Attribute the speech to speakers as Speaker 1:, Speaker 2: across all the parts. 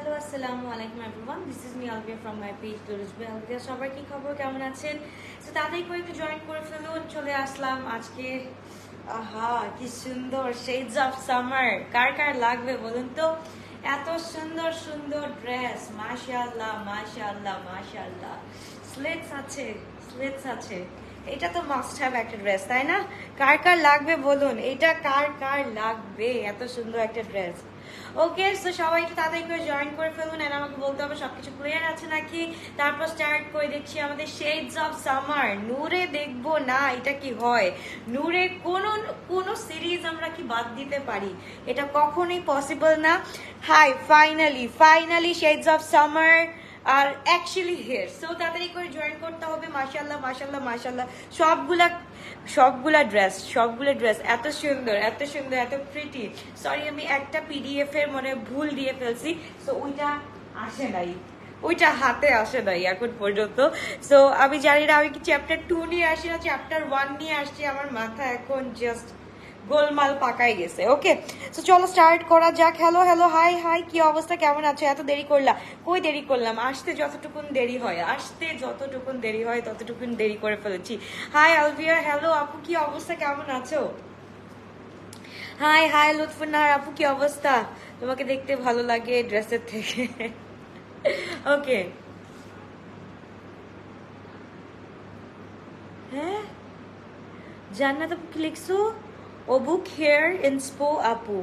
Speaker 1: Hello আসসালামু আলাইকুম everyone, this is me Alvia from my page tourist Alvia. সবার কি খবর, কেমন আছেন? তো তাড়াতাড়ি করে একটু জয়েন করে ফেলুন। চলে আসলাম আজকে। আহা কি সুন্দর শেডস অফ সামার। কার কার লাগবে বলুন তো? এত সুন্দর সুন্দর ড্রেস, মাশাআল্লাহ মাশাআল্লাহ মাশাআল্লাহ। স্লেটস আছে, স্লেটস আছে। এটা তো মাস্ট হ্যাভ একটা ড্রেস, তাই না? কার কার লাগবে বলুন, এটা কার কার লাগবে? এত সুন্দর একটা ড্রেস। ওকে, সো সবাই একটু তাড়াতাড়ি করে জয়েন করে ফেলুন। আর আমাকে বলতে হবে সবকিছু ক্লিয়ার আছে নাকি। তারপর স্টার্ট করে দেখছি আমাদের শেডস অফ সামার। নূরে দেখবো না, এটা কি হয়? নূরে কোনো কোনো সিরিজ আমরা কি বাদ দিতে পারি? এটা কখনোই পসিবল না। Hi, finally finally shades of summer আর অ্যাকচুয়ালি হেয়ার। সো তাড়াতাড়ি করে জয়েন করতে হবে। মাশাআল্লাহ মাশাআল্লাহ মাশাআল্লাহ। সবগুলা ড্রেস এত সুন্দর এত সুন্দর এত প্রিটি। সরি, আমি একটা পিডিএফ এর মনে ভুল দিয়ে ফেলছি। সো ওইটা হাতে আসে নাই এখন পর্যন্ত। সো আমি জানি না আমি কি চ্যাপ্টার 2 নিয়ে আসি না চ্যাপ্টার 1 নিয়ে আসছি। আমার মাথা এখন জাস্ট গোলমাল পাকাই গেছে। ওকে, সো চলো স্টার্ট করা যাক। হ্যালো হ্যালো, হাই হাই, কি অবস্থা, কেমন আছো? এত দেরি করলাম? কই দেরি করলাম? আসতে যতটুকুন দেরি হয় ততটুকুন দেরি করে ফেলেছি। হাই আলভিয়া, হ্যালো আপু, কি অবস্থা, কেমন আছো? হাই হাই লুৎফুন্নাহার আপু, কি অবস্থা? তোমাকে দেখতে ভালো লাগে ড্রেসের থেকে। ওকে, হ্যাঁ জান্নাত আপু কি লিখছো? অবুক হেয়ার ইন্সপো আপু,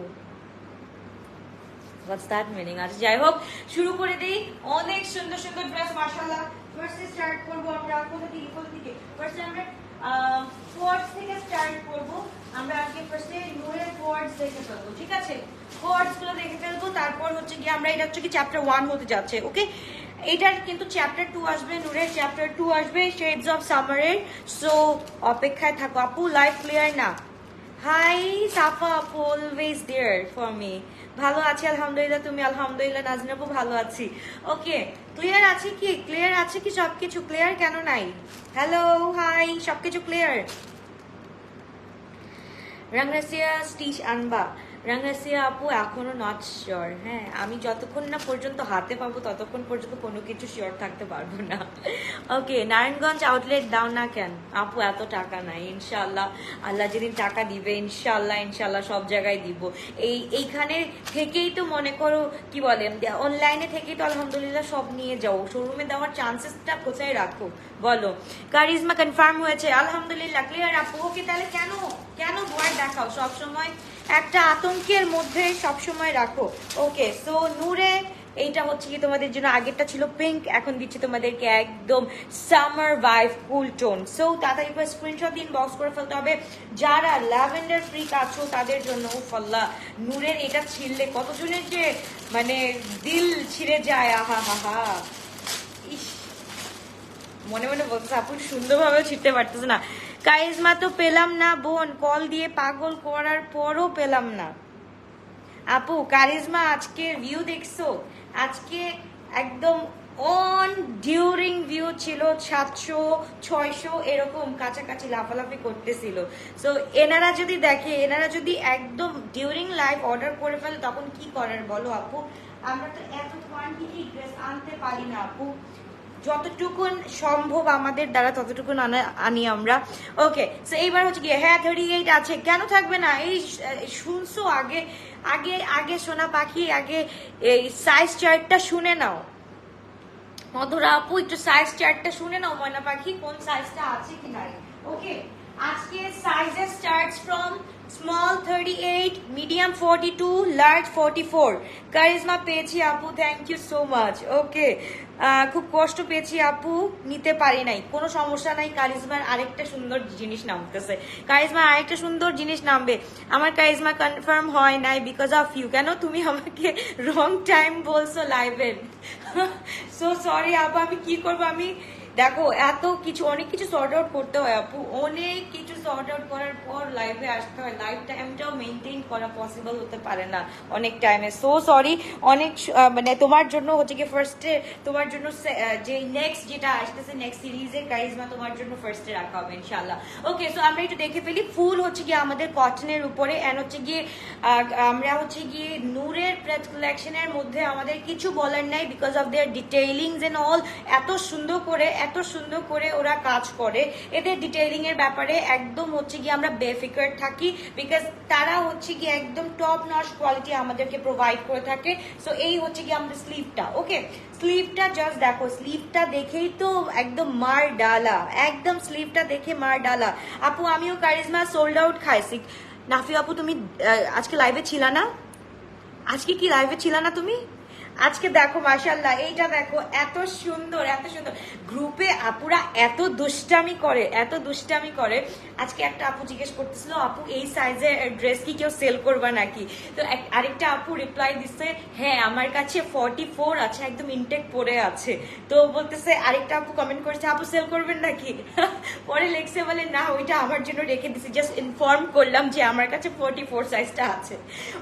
Speaker 1: হোয়াটস দ্যাট মিনিং? আচ্ছা যাই হোক, শুরু করে দেই। অনেক সুন্দর সুন্দর ড্রেস মাশাআল্লাহ। ফার্স্টে স্টার্ট করব আমরা কোন দিকে ফার্স্টে আমরা কোয়ার্টস থেকে স্টার্ট করব। আমরা আজকে ফার্স্টে নূরের কোয়ার্টস দেখে ফেলবো, ঠিক আছে? কোয়ার্টস গুলো দেখে ফেলবো, তারপর হচ্ছে কি আমরা, এটা হচ্ছে কি চ্যাপ্টার 1 হতে যাচ্ছে। ওকে, এটার কিন্তু চ্যাপ্টার 2 আসবে, নূরের চ্যাপ্টার 2 আসবে শেডস অফ সামারের। সো অপেক্ষায় থাকো আপু। লাইভ ক্লিয়ার না? হাই সাফা আপু, অলওয়েজ দেয়ার ফর মি। ভালো আছি আলহামদুলিল্লাহ, তুমি? আলহামদুলিল্লাহ নাজনীন আপু ভালো আছি। ওকে, ক্লিয়ার আছে কি? ক্লিয়ার আছে কি? সবকিছু ক্লিয়ার কেন নাই? হ্যালো হাই, সবকিছু ক্লিয়ার? রাঙ্গাসিয়া স্টিচ আনবা? রাঙ্গাসিয়া আপু এখনো নট শিওর। হ্যাঁ, আমি যতক্ষণ না পর্যন্ত হাতে পাবো ততক্ষণ পর্যন্ত কোনো কিছু শিওর থাকতে পারবো না। ওকে, নারায়ণগঞ্জ আউটলেট দাও না কেন আপু? এত টাকা নাই। ইনশাল্লাহ আল্লাহ যেদিন টাকা দিবে ইনশাল্লাহ ইনশাল্লাহ সব জায়গায় দিব। এইখানে থেকেই তো মনে করো কি বলে, অনলাইনে থেকেই তো আলহামদুলিল্লাহ সব নিয়ে যাও। শোরুমে দেওয়ার চান্সেসটা কোথায় রাখো বলো? কারিজমা কনফার্ম হয়েছে আলহামদুলিল্লাহ, ক্লিয়ার আপু। ওকে, তাহলে কেন কেন ভয় দেখাও সব সময়? একটা আতঙ্কের মধ্যে সব সময় রাখো। ওকে, সো নূরে এইটা হচ্ছে কি তোমাদের জন্য, আগেরটা ছিল পিঙ্ক, এখন দিচ্ছি তোমাদেরকে একদম সামার ভাইব কুল টোন। সো তাড়াতাড়ি করে স্ক্রিনশট দিন, বক্স করে ফেলতে হবে। যারা ল্যাভেন্ডার ফ্রিক আছো তাদের জন্য উফাল্লাহ, নূরের এটা ছিঁড়লে কতজনের যে মানে দিল ছিঁড়ে যায়। আহা হা হা, ইস, মনে মনে বলতেছে আপু সুন্দরভাবে ছিটতে পারতেছে না। কারিজমা তো পেলাম না বোন, কল দিয়ে পাগল করার পরও পেলাম না। আপু কারিজমা আজকে ভিউ দেখছো? আজকে একদম অন ডিউরিং ভিউ ছিল, 700 600 এরকম কাছাকাছি লাফালাফি করতেছিল। সো এনারা যদি দেখে, এনারা যদি একদম ডিউরিং লাইভ অর্ডার করে ফেলে তখন কি করার বলো আপু? আমরা তো এত কোয়ান্টিটি ড্রেস আনতে পারি না আপু। যতটুকুন সম্ভব আমাদের দ্বারা ততটুকুন আনি আমরা। ওকে, সো এইবার হচ্ছে কি, হ্যাঁ 38 আছে, কেন থাকবে না? এই শুনছো আগে আগে আগে সোনা পাখি, আগে এই সাইজ চার্টটা শুনে নাও। মধুরা আপু একটু সাইজ চার্টটা শুনে নাও ময়না পাখি, কোন সাইজটা আছে কি নাই। ওকে, আজকে sizes starts from small 38, medium 42, large 44। Charisma পেয়েছি আপু, থ্যাংক ইউ সো মাচ। ওকে, খুব কষ্ট পেয়েছি আপু, নিতে পারি নাই, কোনো সমস্যা নাই। কারিজমার আরেকটা সুন্দর জিনিস নামতেছে, কারিজমার আরেকটা সুন্দর জিনিস নামবে। আমার কারিজমা কনফার্ম হয় নাই বিকজ অফ ইউ। কেন? তুমি আমাকে রং টাইম বলছো লাইভের। সো সরি আপু, আমি কি করবো? আমি দেখো এত কিছু অনেক কিছু সর্ট আউট করতে হয় আপু, অনেক কিছু সর্ট আউট করার পর লাইভে আসতে হয়, লাইভ টাইমটাও মেনটেন করা পসিবল হতে পারে না অনেক টাইমে। সো সরি, অনেক মানে তোমার জন্য হচ্ছে কি ফার্স্টে, তোমার জন্য যে নেক্সট যেটা আসতেছে নেক্সট সিরিজের কারিজমা তোমার জন্য ফার্স্টে রাখা হবে ইনশাল্লাহ। ওকে, সো আমরা একটু দেখে ফেলি। ফুল হচ্ছে গিয়ে আমাদের কটনের উপরে, এন্ড হচ্ছে গিয়ে আমরা হচ্ছে গিয়ে নূরের প্রেস কালেকশনের মধ্যে আমাদের কিছু বলার নাই, because of their detailings and all. এত সুন্দর করে ওরা কাজ করে, এদের ডিটেইলিং এর ব্যাপারে একদম হচ্ছে গিয়ে আমরা বেফিকার থাকি, বিকজ তারা হচ্ছে গিয়ে একদম টপ নচ কোয়ালিটি আমাদেরকে প্রোভাইড করে থাকে। সো এই হচ্ছে গিয়ে আমাদের স্লিভটা। ওকে, স্লিভটা জাস্ট দেখো, স্লিভটা দেখেই তো একদম মার ডালা, একদম স্লিভটা দেখে মার ডালা। আপু আমিও কারিজমা সোল্ড আউট খাইছি। নাফি আপু তুমি আজকে লাইভে ছিলা না? আজকে কি লাইভে ছিলা না তুমি? আজকে দেখো মাশাআল্লাহ, এইটা দেখো এত সুন্দর গ্রুপে আপুরা এত দুষ্টামি করে। আজকে একটা আপু জিজ্ঞেস করতেছিল, আপু এই সাইজের ড্রেস কি কেউ সেল করবা নাকি? তো আরেকটা আপু রিপ্লাই দিচ্ছে, হ্যাঁ আমার কাছে 44 আছে, একদম ইনটেক পরে আছে। তো বলতেছে, আরেকটা আপু কমেন্ট করেছে, আপু সেল করবেন নাকি? পরে লেখছে বলে, না ওইটা আমার জন্য রেখে দিছি, জাস্ট ইনফর্ম করলাম যে আমার কাছে 44 সাইজটা আছে,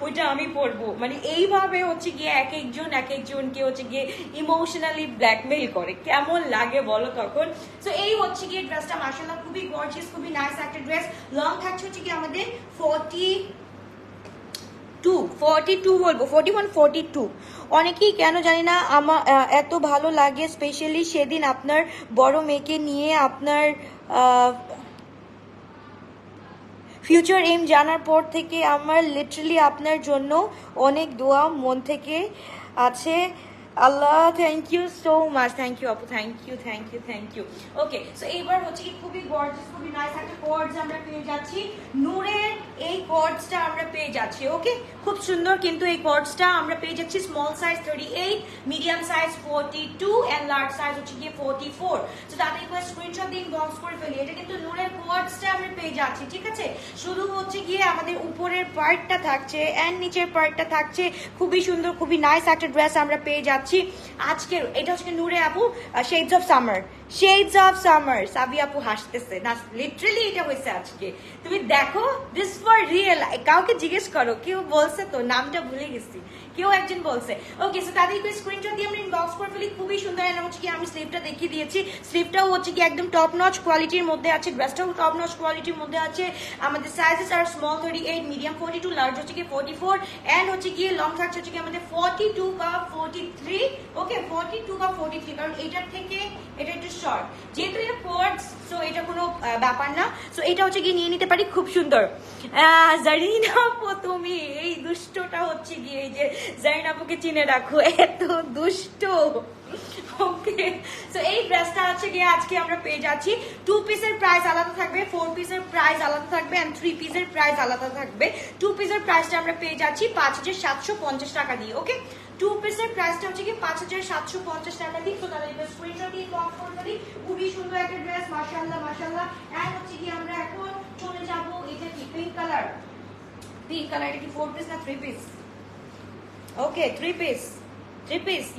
Speaker 1: ওইটা আমি পরবো। মানে এইভাবে হচ্ছে গিয়ে এক একজনকে হচ্ছে গিয়ে ইমোশনালি ব্ল্যাকমেইল করে, কেমন লাগে বলো তখন? সো এই হচ্ছে গিয়ে ড্রেসটা মাশাআল্লাহ খুবই গর্জিয়াস, খুবই নাইস একটা ড্রেস। লং থাকছে হচ্ছে গিয়ে আমাদের 42 বলবো, 41 42। অনেকেই কেন জানি না আমার এত ভালো লাগে, স্পেশালি সেদিন আপনার বড় মেয়েকে নিয়ে আপনার ফিউচার এম জানার পর থেকে আমার লিটারালি আপনার জন্য অনেক দোয়া মন থেকে আছে। আল্লাহ, thank you so much, thank you আপু, থ্যাংক ইউ। ওকে, সো এইবার হচ্ছে কি খুবই গর্জিয়াস, খুবই নাইস একটা কর্ডস আমরা পেয়ে যাচ্ছি, নূরের এই কর্ডসটা আমরা পেয়ে যাচ্ছি। ওকে, খুব সুন্দর, কিন্তু এই কর্ডসটা আমরা পেয়ে যাচ্ছি small size 38, medium size 42 and large size হচ্ছে গিয়ে 44। তো তাদের একটু স্ক্রিনশট দিয়ে ইনবক্স করে ফেলি। এটা কিন্তু নূরের কর্ডসটা আমরা পেয়ে যাচ্ছি, ঠিক আছে? শুধু হচ্ছে গিয়ে আমাদের উপরের পার্টটা থাকছে এন্ড নিচের পার্টটা থাকছে, খুবই সুন্দর, খুবই নাইস একটা ড্রেস আমরা পেয়ে যাচ্ছি আজকের। এটা হচ্ছে নূরে আপু শেডস অফ সামার। সাবি আপু হাসতেছে না, লিটারালি এটা হয়েছে আজকে। তুমি দেখো, দিস ফর রিয়েল। কাউকে জিজ্ঞেস করো, কেউ বলছে তো, নামটা ভুলে গেছি, কেউ একজন বলছে। ওকে, সো তাদেরকে স্ক্রিনশট দিয়ে আমরা ইনবক্স করে ফেলি। খুবই সুন্দর, এন্ড হচ্ছে কি আমি স্লিভটা দেখিয়ে দিয়েছি, স্লিভটাও হচ্ছে কি একদম টপ নচ কোয়ালিটির মধ্যে আছে, ড্রেসটাও টপ নচ কোয়ালিটির মধ্যে আছে। আমাদের সাইজেস আর স্মল 38, মিডিয়াম 42, লার্জ হচ্ছে কি 44, এন্ড হচ্ছে গিয়ে লং থাকছে হচ্ছে কি আমাদের 42 বা 43। ওকে, 42 বা 43, কারণ এটার থেকে এটা একটু শর্ট, যেহেতু এটা কোয়ার্ডস, সো এটা কোনো ব্যাপার না। সো এটা হচ্ছে গিয়ে নিয়ে নিতে পারি, খুব সুন্দর। জারিনা আপু তুমি এই দুষ্টটা হচ্ছে গিয়ে, এই যে জারিনা আপুকে চিনে রাখো, এত দুষ্ট। ওকে, সো এই ড্রেসটা হচ্ছে গিয়ে আজকে আমরা পেয়ে যাচ্ছি। 2 পিসের প্রাইস আলাদা থাকবে, 4 পিসের প্রাইস আলাদা থাকবে, এন্ড 3 পিসের প্রাইস আলাদা থাকবে। 2 পিসের প্রাইসটা আমরা পেয়ে যাচ্ছি 5750 টাকা দিয়ে। ওকে, 2 পিসের প্রাইসটা হচ্ছে কি 5750 টাকা দিয়ে। তো তাহলে এটা স্ক্রিনশট দিয়ে বক্স করে দিই। খুবই সুন্দর একটা ড্রেস, মাশাআল্লাহ। এন্ড হচ্ছে কি আমরা এখন চলে যাব, এটা কি পিঙ্ক কালার, এটা কি 4 পিস না 3 পিস? ওকে, 3 পিস,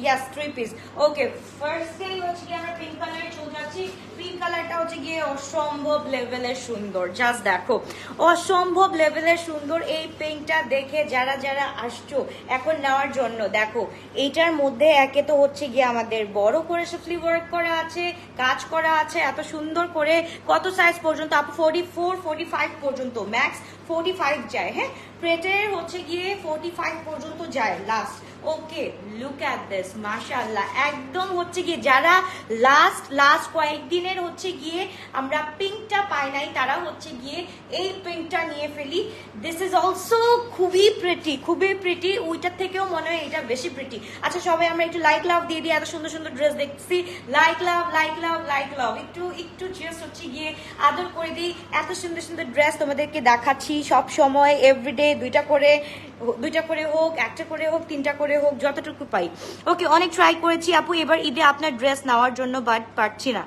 Speaker 1: ইয়েস 3 পিস। ওকে, ফার্স্ট ডে হচ্ছে গিয়ে আমরা পিঙ্ক কালারে চলে যাচ্ছি। পিঙ্ক কালারটা হচ্ছে গিয়ে অসম্ভব লেভেলের সুন্দর, জাস্ট দেখো, অসম্ভব লেভেলের সুন্দর। এই পিঙ্কটা দেখে যারা আসছো এখন নেওয়ার জন্য, দেখো এইটার মধ্যে একে তো হচ্ছে গিয়ে আমাদের বড় করে স্লিভ ওয়ার্ক করা আছে, কাজ করা আছে এত সুন্দর করে। কত সাইজ পর্যন্ত আপু? 44 45 পর্যন্ত, ম্যাক্স 45 যায়। হ্যাঁ, প্রেটের হচ্ছে গিয়ে 45 পর্যন্ত যায় last. Okay, look at this, মাশাআল্লাহ। একদম হচ্ছে গিয়ে যারা লাস্ট কয়েকদিনের হচ্ছে গিয়ে আমরা পিঙ্কটা পাই নাই, তারা হচ্ছে গিয়ে এই পিঙ্কটা নিয়ে ফেলি। দিস ইজ অলসো খুবই প্রিটি, ওইটার থেকেও মনে হয় এটা বেশি প্রিটি। আচ্ছা, সবাই আমরা একটু লাইক লাভ দিয়ে দিই, এত সুন্দর সুন্দর ড্রেস দেখছি। লাইক লাভ, একটু জাস্ট হচ্ছে গিয়ে আদর করে দিই। এত সুন্দর সুন্দর ড্রেস তোমাদেরকে দেখাচ্ছি সব সময়, এভরিডে, দুইটা করে হোক, একটা করে হোক, 3টা করে হোক, যতটুকু পাই। ওকে, অনেক ট্রাই করেছি আপু এবার ঈদে আপনার ড্রেস নেওয়ার জন্য, বাট পারছি না।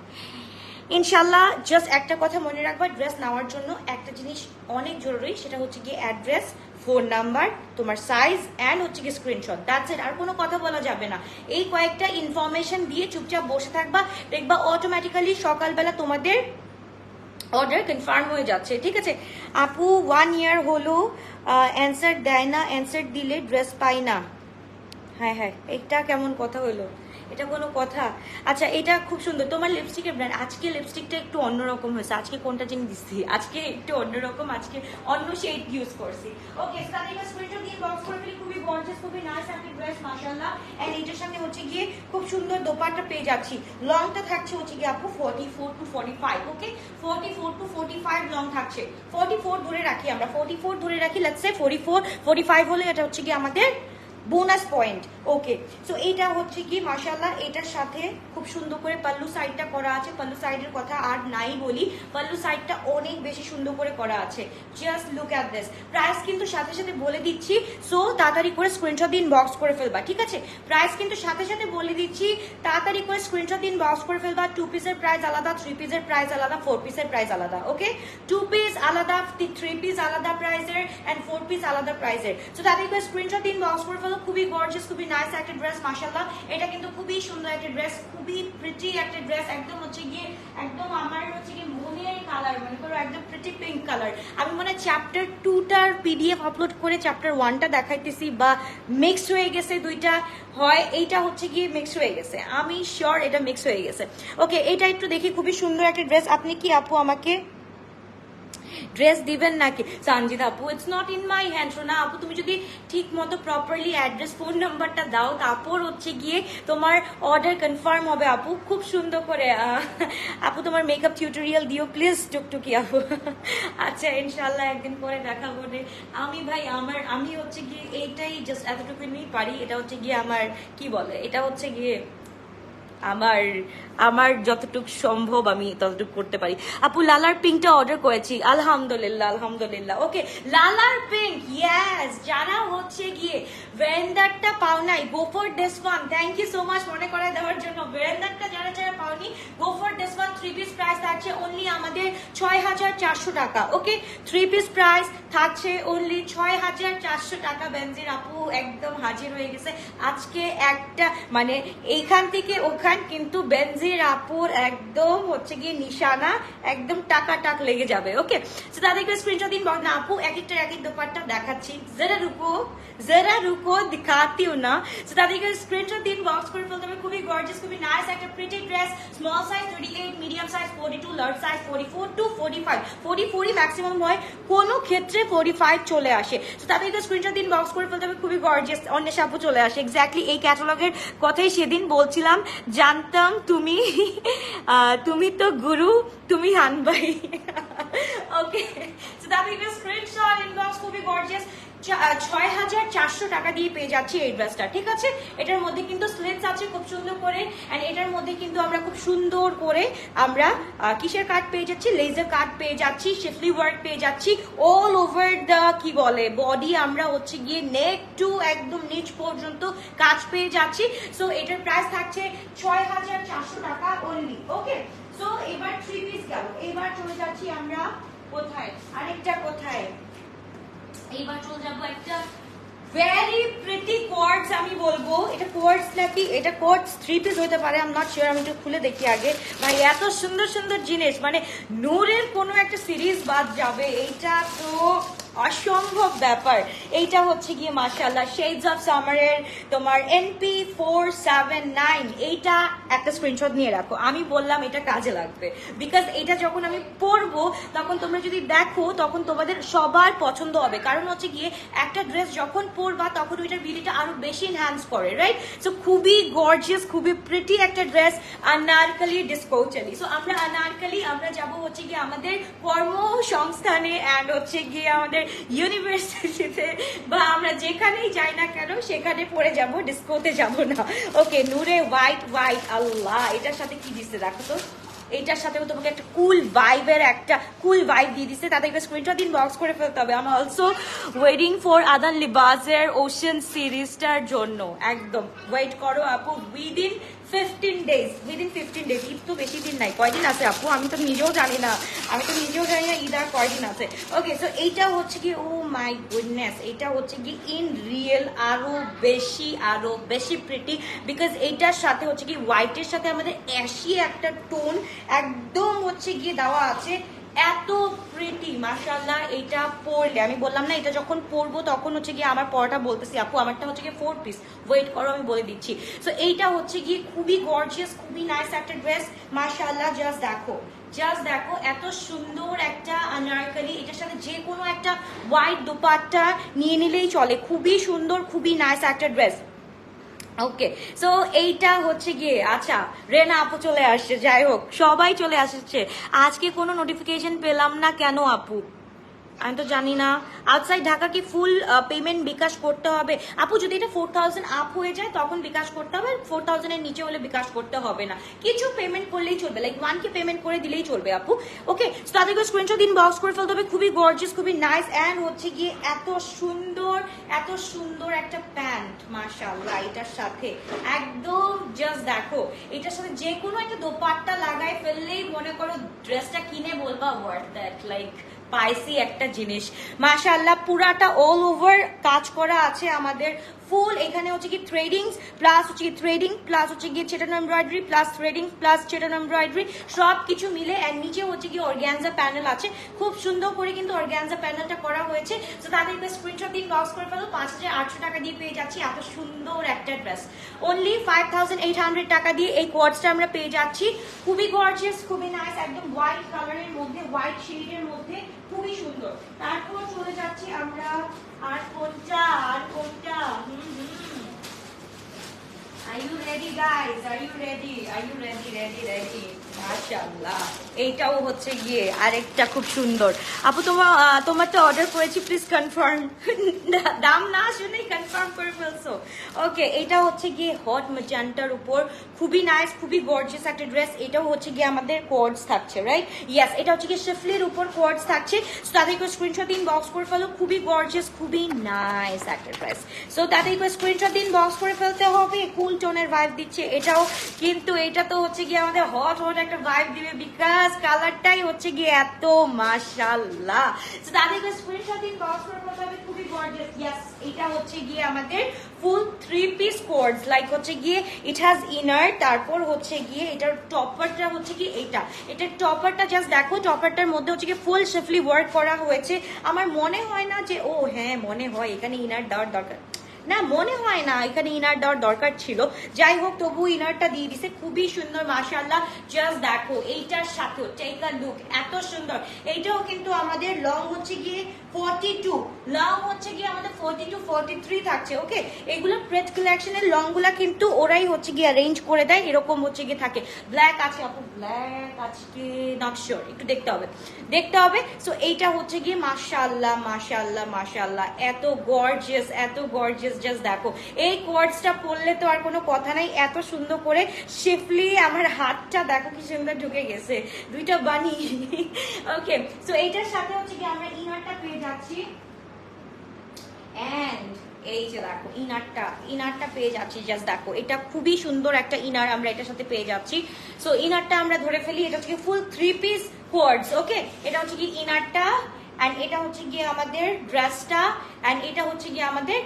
Speaker 1: ইনশাল্লাহ, জাস্ট একটা কথা মনে রাখবা, ড্রেস নেওয়ার জন্য একটা জিনিস অনেক জরুরি, সেটা হচ্ছে গিয়ে অ্যাড্রেস, ফোন নাম্বার, তোমার সাইজ অ্যান্ড হচ্ছে কি স্ক্রিনশট, দ্যাটস ইট। আর কোনো কথা বলা যাবে না। এই কয়েকটা ইনফরমেশন দিয়ে চুপচাপ বসে থাকবা, দেখবা অটোমেটিক্যালি সকালবেলা তোমাদের অর্ডার কনফার্ম হয়ে যাচ্ছে, ঠিক আছে। আপু 1 ইয়ার হলো অ্যান্সার দেয় না, অ্যান্সার দিলে ড্রেস পাই না। হ্যাঁ হ্যাঁ, এটা কেমন কথা হলো? এটা কোনো কথা? আচ্ছা, এটা খুব সুন্দর তোমার লিপস্টিকের ব্র্যান্ড। আজকে লিপস্টিকটা একটু অন্যরকম হয়েছে। আজকে কোনটা যিনি দিচ্ছি, আজকে একটু অন্যরকম, আজকে অন্য শেড ইউজ করছি। ওকে, স্টার্টিং স্ক্রিনশট দিয়ে বক্স করে ফেলি। খুবই গর্জিয়াস, খুবই নাইস একটা ড্রেস মাশাআল্লাহ। এন্ড এটার সাথে হচ্ছে গিয়ে খুব সুন্দর দোপাট্টা পেয়ে যাচ্ছি। লংটা থাকছে হচ্ছে গিয়ে আপু 44 to 45। ওকে, 44 to 45 লং থাকছে। 44 ধরে রাখি আমরা, 44 ধরে রাখি, লেটস সে 44 45 হলে এটা হচ্ছে গিয়ে আমাদের বোনাস পয়েন্ট। ওকে, সো এইটা হচ্ছে কি মাশাআল্লাহ, এটার সাথে খুব সুন্দর করে পাল্লু সাইডটা করা আছে। পাল্লু সাইডের কথা আর নাই বলি, পাল্লু সাইডটা অনেক বেশি সুন্দর করে করা আছে। Just look at this. Price কিন্তু সাথে সাথে বলে দিচ্ছি, সো তাড়াতাড়ি করে স্ক্রিনশট দিন, বক্স করে ফেলবা, ঠিক আছে। প্রাইস কিন্তু সাথে সাথে বলে দিচ্ছি, তাড়াতাড়ি করে স্ক্রিনশট দিন, বক্স করে ফেলবা। 2 পিসের প্রাইস আলাদা, 3 পিসের প্রাইস আলাদা, 4 পিসের প্রাইস আলাদা। ওকে, 2 পিস আলাদা, 3 পিস আলাদা প্রাইসের, এন্ড 4 পিস আলাদা প্রাইসের। সো তাড়াতাড়ি করে স্ক্রিনশট দিন, বক্স করে ফেলো। খুবই গর্জিয়াস, খুবই নাইস একটা ড্রেস মাশাআল্লাহ। এটা কিন্তু খুবই সুন্দর একটা ড্রেস, খুবই প্রিটি একটা ড্রেস, একদম হচ্ছে গিয়ে একদম আমার হচ্ছে গিয়ে মনের কালার, মনে করো একদম প্রিটি পিঙ্ক কালার। আমি মনে চ্যাপ্টার 2টার পিডিএফ আপলোড করে চ্যাপ্টার 1টা দেখাইতেছি, বা মিক্স হয়ে গেছে দুইটা, হয় এইটা হচ্ছে গিয়ে মিক্স হয়ে গেছে, আমি শিওর এটা মিক্স হয়ে গেছে। ওকে, এটা একটু দেখি, খুবই সুন্দর একটা ড্রেস। আপনি কি আপু আমাকে ড্রেস দিবেন নাকি? সঞ্জিত আপু, it's not in my hand. শোনা আপু, তুমি যদি ঠিক মতো প্রপারলি অ্যাড্রেস ফোন নাম্বারটা দাও, তারপর হচ্ছে গিয়ে তোমার অর্ডার কনফার্ম হবে আপু, খুব সুন্দর করে। আপু তোমার মেকআপ টিউটোরিয়াল দিও প্লিজ, টুকটুকি আপু। আচ্ছা, ইনশাল্লাহ একদিন পরে দেখা করে। আমি ভাই আমি হচ্ছে গিয়ে এইটাই জাস্ট এতটুকুনি পারি। এটা হচ্ছে গিয়ে আমার কি বলে, এটা হচ্ছে গিয়ে আমার যতটুকু সম্ভব আমি ততটুকু করতে পারি। আপু লালার পিঙ্কটা অর্ডার করেছি, আলহামদুলিল্লাহ আলহামদুলিল্লাহ। ওকে, লালার পিঙ্ক, ইয়েস। যারা হচ্ছে গিয়ে ভেরেন্ডারটা পাও নাই, go for this one. Thank you so much মনে করায় দেওয়ার জন্য। ভেরেন্ডারটা যারা যারা পাওনি, go for this one. 3 piece price থাকছে অনলি আমাদের 6400 টাকা। ওকে, 3 পিস প্রাইস থাকছে অনলি 6400 টাকা। বেনজির আপু একদম হাজির হয়ে গেছে আজকে, একটা মানে এইখান থেকে ওখান, কিন্তু বেনজির আপুর একদম হচ্ছে গিয়ে নিশানা, একদম টাকা টাক লেগে যাবে। ওকে, তো তাদেরকে স্ক্রিনশট দিন, বল না আপু এক একটা এক এক দোপাট্টা দেখাচ্ছি, জরা রুকো দিখাতি হো না। তো তাদেরকে স্ক্রিনশট দিন, বক্স করে ফেলতে হবে। খুবই গর্জিয়াস, খুবই নাইস একটা pretty dress. Small size 38, medium size 42, large size 44 to 45, 44ই ম্যাক্সিমাম হয়, কোনো ক্ষেত্রে 45 চলে আসে। তো তাদেরকে স্ক্রিনশট দিন, বক্স করে ফেলতে হবে। খুবই গর্জিয়াস, অন্বেষা আপু চলে আসে। এক্স্যাক্টলি এই ক্যাটালগের কথাই সেদিন বলছিলাম, জানতাম তুমি তো গুরু, তুমি হানবাই। ওকে, সো তাদেরকে স্ক্রিনশট ইনবক্স। খুবই গর্জিয়াস, 6400 টাকা দিয়ে পেয়ে যাচ্ছি এই ড্রেসটা, ঠিক আছে। এটার মধ্যে কিন্তু স্লিটস আছে খুব সুন্দর করে, এন্ড এটার মধ্যে কিন্তু আমরা খুব সুন্দর করে আমরা কিসের কাট পেয়ে যাচ্ছি, লেজার কাট পেয়ে যাচ্ছি, শিফলি ওয়ার্ক পেয়ে যাচ্ছি অল ওভার দ্য কি বলে বডি। আমরা হচ্ছে গিয়ে নেক টু একদম নিচ পর্যন্ত কাজ পেয়ে যাচ্ছি। সো এটার প্রাইস থাকছে 6400 টাকা অনলি। ওকে, সো এবার 3 পিস গেল, এবার চলে যাচ্ছি আমরা কোথায়, আরেকটা কোথায়, এইবার চলে যাবো একটা ভেরি প্রিটি কোয়ার্টস। আমি বলবো এটা কোয়ার্টস নাকি, এটা কোয়ার্টস 3 পিস হতে পারে, আই এম নট শিওর। আমি একটু খুলে দেখি আগে। ভাই এত সুন্দর সুন্দর জিনিস, মানে নূরের কোনো একটা সিরিজ বাদ যাবে, এইটা তো অসম্ভব ব্যাপার। এইটা হচ্ছে গিয়ে মাশাআল্লাহ শেডস অফ সামারের তোমার NP479। এইটা একটা স্ক্রিনশট নিয়ে রাখো, আমি বললাম এটা কাজে লাগবে, বিকজ এটা যখন আমি পরবো তখন তোমরা যদি দেখো তখন তোমাদের সবার পছন্দ হবে। কারণ হচ্ছে গিয়ে একটা ড্রেস যখন পরবা তখন ওইটার বিউটিটা আরো বেশি এনহ্যান্স করে, রাইট। সো খুবই গর্জিয়াস, খুবই প্রিটি একটা ড্রেস, আনারকলি ডিসকো চলি। সো আমরা আনারকলি আমরা যাব হচ্ছে গিয়ে আমাদের কর্মসংস্থানে, অ্যান্ড হচ্ছে গিয়ে আমাদের ইউনিভার্সিটিতে, বা আমরা যেখানেই যাই না কেন সেখানে পরে যাব, ডিসকোতে যাব না। ওকে, নূরে হোয়াইট হোয়াইট, আল্লাহ এটার সাথে কি দিচ্ছে দেখো তো, এইটার সাথেও তোমাকে একটা কুল ভাইবের একটা কুল ভাইব দিয়ে দিচ্ছে। তাদেরকে স্ক্রিনশট দিন, বক্স করে ফেলতে হবে। আমি অলসো ওয়েটিং ফর আদান লিবাসের ওশান সিরিজটার জন্য, একদম ওয়েট করো আপু, within 15 days, within 15 days. Eid তো বেশি দিন নাই, কয়দিন আছে আপু আমি তো নিজেও জানি না, ঈদ আর কয়দিন আছে। ওকে, সো এইটা হচ্ছে কি, ও মাই গুডনেস, এটা হচ্ছে কি ইন রিয়েল আরো বেশি প্রিটি, বিকজ এইটার সাথে হচ্ছে কি হোয়াইটের সাথে আমাদের অ্যাশি একটা টোন একদম হচ্ছে গিয়ে দেওয়া আছে, এত প্রিটি মাশাআল্লাহ। এটা পরলে আমি বললাম না, এটা যখন পরবো তখন হচ্ছে গিয়ে আমার পরাটা বলতেছি আপু আমারটা হচ্ছে গিয়ে 4 পিস, ওয়েট করো আমি বলে দিচ্ছি। সো এইটা হচ্ছে গিয়ে খুবই গর্জিয়াস, খুবই নাইস একটা ড্রেস মাশাআল্লাহ। জাস্ট দেখো এত সুন্দর একটা আনারকলি, এটার সাথে যে কোনো একটা হোয়াইট দোপাট্টা নিয়ে নিলেই চলে, খুবই সুন্দর, খুবই নাইস একটা ড্রেস। ওকে, সো এইটা হচ্ছে গিয়ে, আচ্ছা রেনা আপু চলে আসছে, যাই হোক সবাই চলে আসছে। আজকে কোনো নোটিফিকেশন পেলাম না কেন আপু, আমি তো জানি না। আউটসাইড ঢাকা কি ফুল পেমেন্ট বিকাশ করতে হবে আপু? যদি এটা 4000 আপ হয়ে যায় তখন বিকাশ করতে হবে, 4000 এর নিচে হলে বিকাশ করতে হবে না, কিছু পেমেন্ট করলেই চলবে, লাইক 1K পেমেন্ট করে দিলেই চলবে আপু। ওকে, তাদেরকে স্ক্রিনশট দিন, বক্স করে ফেলতে হবে। খুবই গর্জিয়াস, খুবই নাইস, অ্যান্ড হচ্ছে গিয়ে এত সুন্দর একটা প্যান্ট মাশাআল্লাহ। এটার সাথে একদম জাস্ট দেখো, এটার সাথে যে কোনো একটা দোপাট্টা লাগাই ফেললেই মনে করো ড্রেসটা কিনে বলবা ওয়ার্থ দ্যাট, লাইক পাইসি একটা জিনিস মাশাআল্লাহ। পুরাটা অল ওভার কাজ করা আছে আমাদের ফুল, এখানে হচ্ছে কি থ্রেডিংস প্লাস হচ্ছে কি থ্রেডিং প্লাস হচ্ছে গিয়ে চেটানো এমব্রয়ডারি প্লাস থ্রেডিং প্লাস চেটানো এমব্রয়ডারি সব কিছু মিলে, এন্ড নিচে হচ্ছে কি অর্গানজা প্যানেল আছে, খুব সুন্দর করে কিন্তু অর্গানজা প্যানেলটা করা হয়েছে। তো তাদেরকে স্ক্রিনশট দিন, বক্স করে ফেলো। 5800 টাকা দিয়ে পেয়ে যাচ্ছি এত সুন্দর একটা ড্রেস, অনলি 5800 টাকা দিয়ে এই কোয়ার্টসটা আমরা পেয়ে যাচ্ছি। খুবই গর্জিয়াস, খুবই নাইস, একদম হোয়াইট কালারের মধ্যে, হোয়াইট শেডের মধ্যে, খুবই সুন্দর। তারপর চলে যাচ্ছি আমরা, আর কোনটা Are you ready guys? Are you ready? Ready? মাশাআল্লাহ, এইটাও হচ্ছে গিয়ে আরেকটা খুব সুন্দর। আপু তোমারটা অর্ডার করেছি, প্লিজ কনফার্ম। দাম না শুনেই কনফার্ম করে ফেলছো। ওকে, এটা হচ্ছে গিয়ে হট ম্যাজেন্টার উপর, খুবই নাইস, খুবই গর্জিয়াস একটা ড্রেস। এটাও হচ্ছে গিয়ে আমাদের কোয়ার্টস থাকছে, রাইট? ইয়েস, এটা হচ্ছে গিয়ে শিফলির উপর কোয়ার্টস থাকছে। সো তাদেরকে স্ক্রিনশট দিন, বক্স করে ফেলো। খুবই গর্জিয়াস, খুবই নাইস একটা ড্রেস। সো তাদেরকে স্ক্রিনশট দিন, বক্স করে ফেলতে হবে। কুল টোনের ভাইব দিচ্ছে এটাও, কিন্তু এটা তো হচ্ছে গিয়ে আমাদের হট একটা ভাইব দিবে, বিকজ কালারটাই হচ্ছে গিয়ে এত মাশাআল্লাহ। সো তাদেরকে স্ক্রিনশট দিন, বক্স করে ফেলতে হবে। খুবই গর্জিয়াস। ইয়েস, এটা হচ্ছে গিয়ে আমাদের ফুল 3 পিস কোয়ার্টস, লাইক হচ্ছে গিয়ে ইট হ্যাজ ইনার, তারপর হচ্ছে গিয়ে এটার টপারটা হচ্ছে কি এটার টপারটা জাস্ট দেখো, টপারটার মধ্যে হচ্ছে গিয়ে ফুল শিফলি ওয়ার্ক করা হয়েছে। আমার মনে হয় না যে, ও হ্যাঁ মনে হয় এখানে ইনার দেওয়ার দরকার, না মনে হয় না এখানে ইনার দেওয়ার দরকার ছিল, যাই হোক তবু ইনারটা দিয়ে দিছে, খুবই সুন্দর মাশাআল্লাহ। জাস্ট দেখো এইটার সাথে টেক আ লুক, এত সুন্দর। এইটাও কিন্তু আমাদের লং হচ্ছে গিয়ে 42, লং হচ্ছে গিয়ে আমাদের 42 43 থাকছে। ওকে, এগুলো প্রেট কালেকশনের লং গুলা কিন্তু ওরাই হচ্ছে গিয়ে অ্যারেঞ্জ করে দেয়, এরকম হচ্ছে গিয়ে থাকে। ব্ল্যাক আছে আপু, ব্ল্যাক আজকে নট শিওর, একটু দেখতে হবে। সো এইটা হচ্ছে গিয়ে মাশাআল্লাহ, এত গর্জিয়াস। জাস্ট দেখো, এই কোয়ার্টসটা পরলে তো আর কোনো কথা নাই, এত সুন্দর করে শিফলি, আমার হাতটা দেখো কি সুন্দর ঢুকে গেছে, দুইটা বানি। ওকে, সো এইটার সাথে হচ্ছে কি আমরা ইনারটা পেয়ে যাচ্ছি, এন্ড এই যে দেখো ইনারটা পেয়ে যাচ্ছি। জাস্ট দেখো, এটা খুবই সুন্দর একটা ইনার আমরা এটার সাথে পেয়ে যাচ্ছি। সো ইনারটা আমরা ধরে ফেলি, এটা হচ্ছে ফুল 3 পিস কোয়ার্টস। ওকে, এটা হচ্ছে কি ইনারটা, এন্ড এটা হচ্ছে গিয়ে আমাদের ড্রেসটা, এন্ড এটা হচ্ছে গিয়ে আমাদের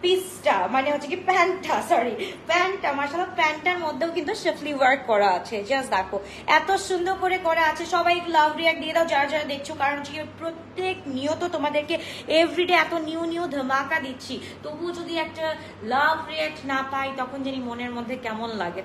Speaker 1: পিসটা, মানে হচ্ছে কি প্যান্টটা মাশাআল্লাহ। প্যান্টটার মধ্যেও কিন্তু শিফলি ওয়ার্ক করা আছে। জাস্ট দেখো এত সুন্দর করে করা আছে। সবাই লাভ রিয়াক্ট দিয়ে দাও যারা দেখছো, কারণ হচ্ছে প্রত্যেক নিয়ত তোমাদেরকে এভরিডে এত নিউ ধামাকা দিচ্ছি, তবু যদি একটা লাভ রিয়াক্ট না পাই তখন জানি মনের মধ্যে কেমন লাগে।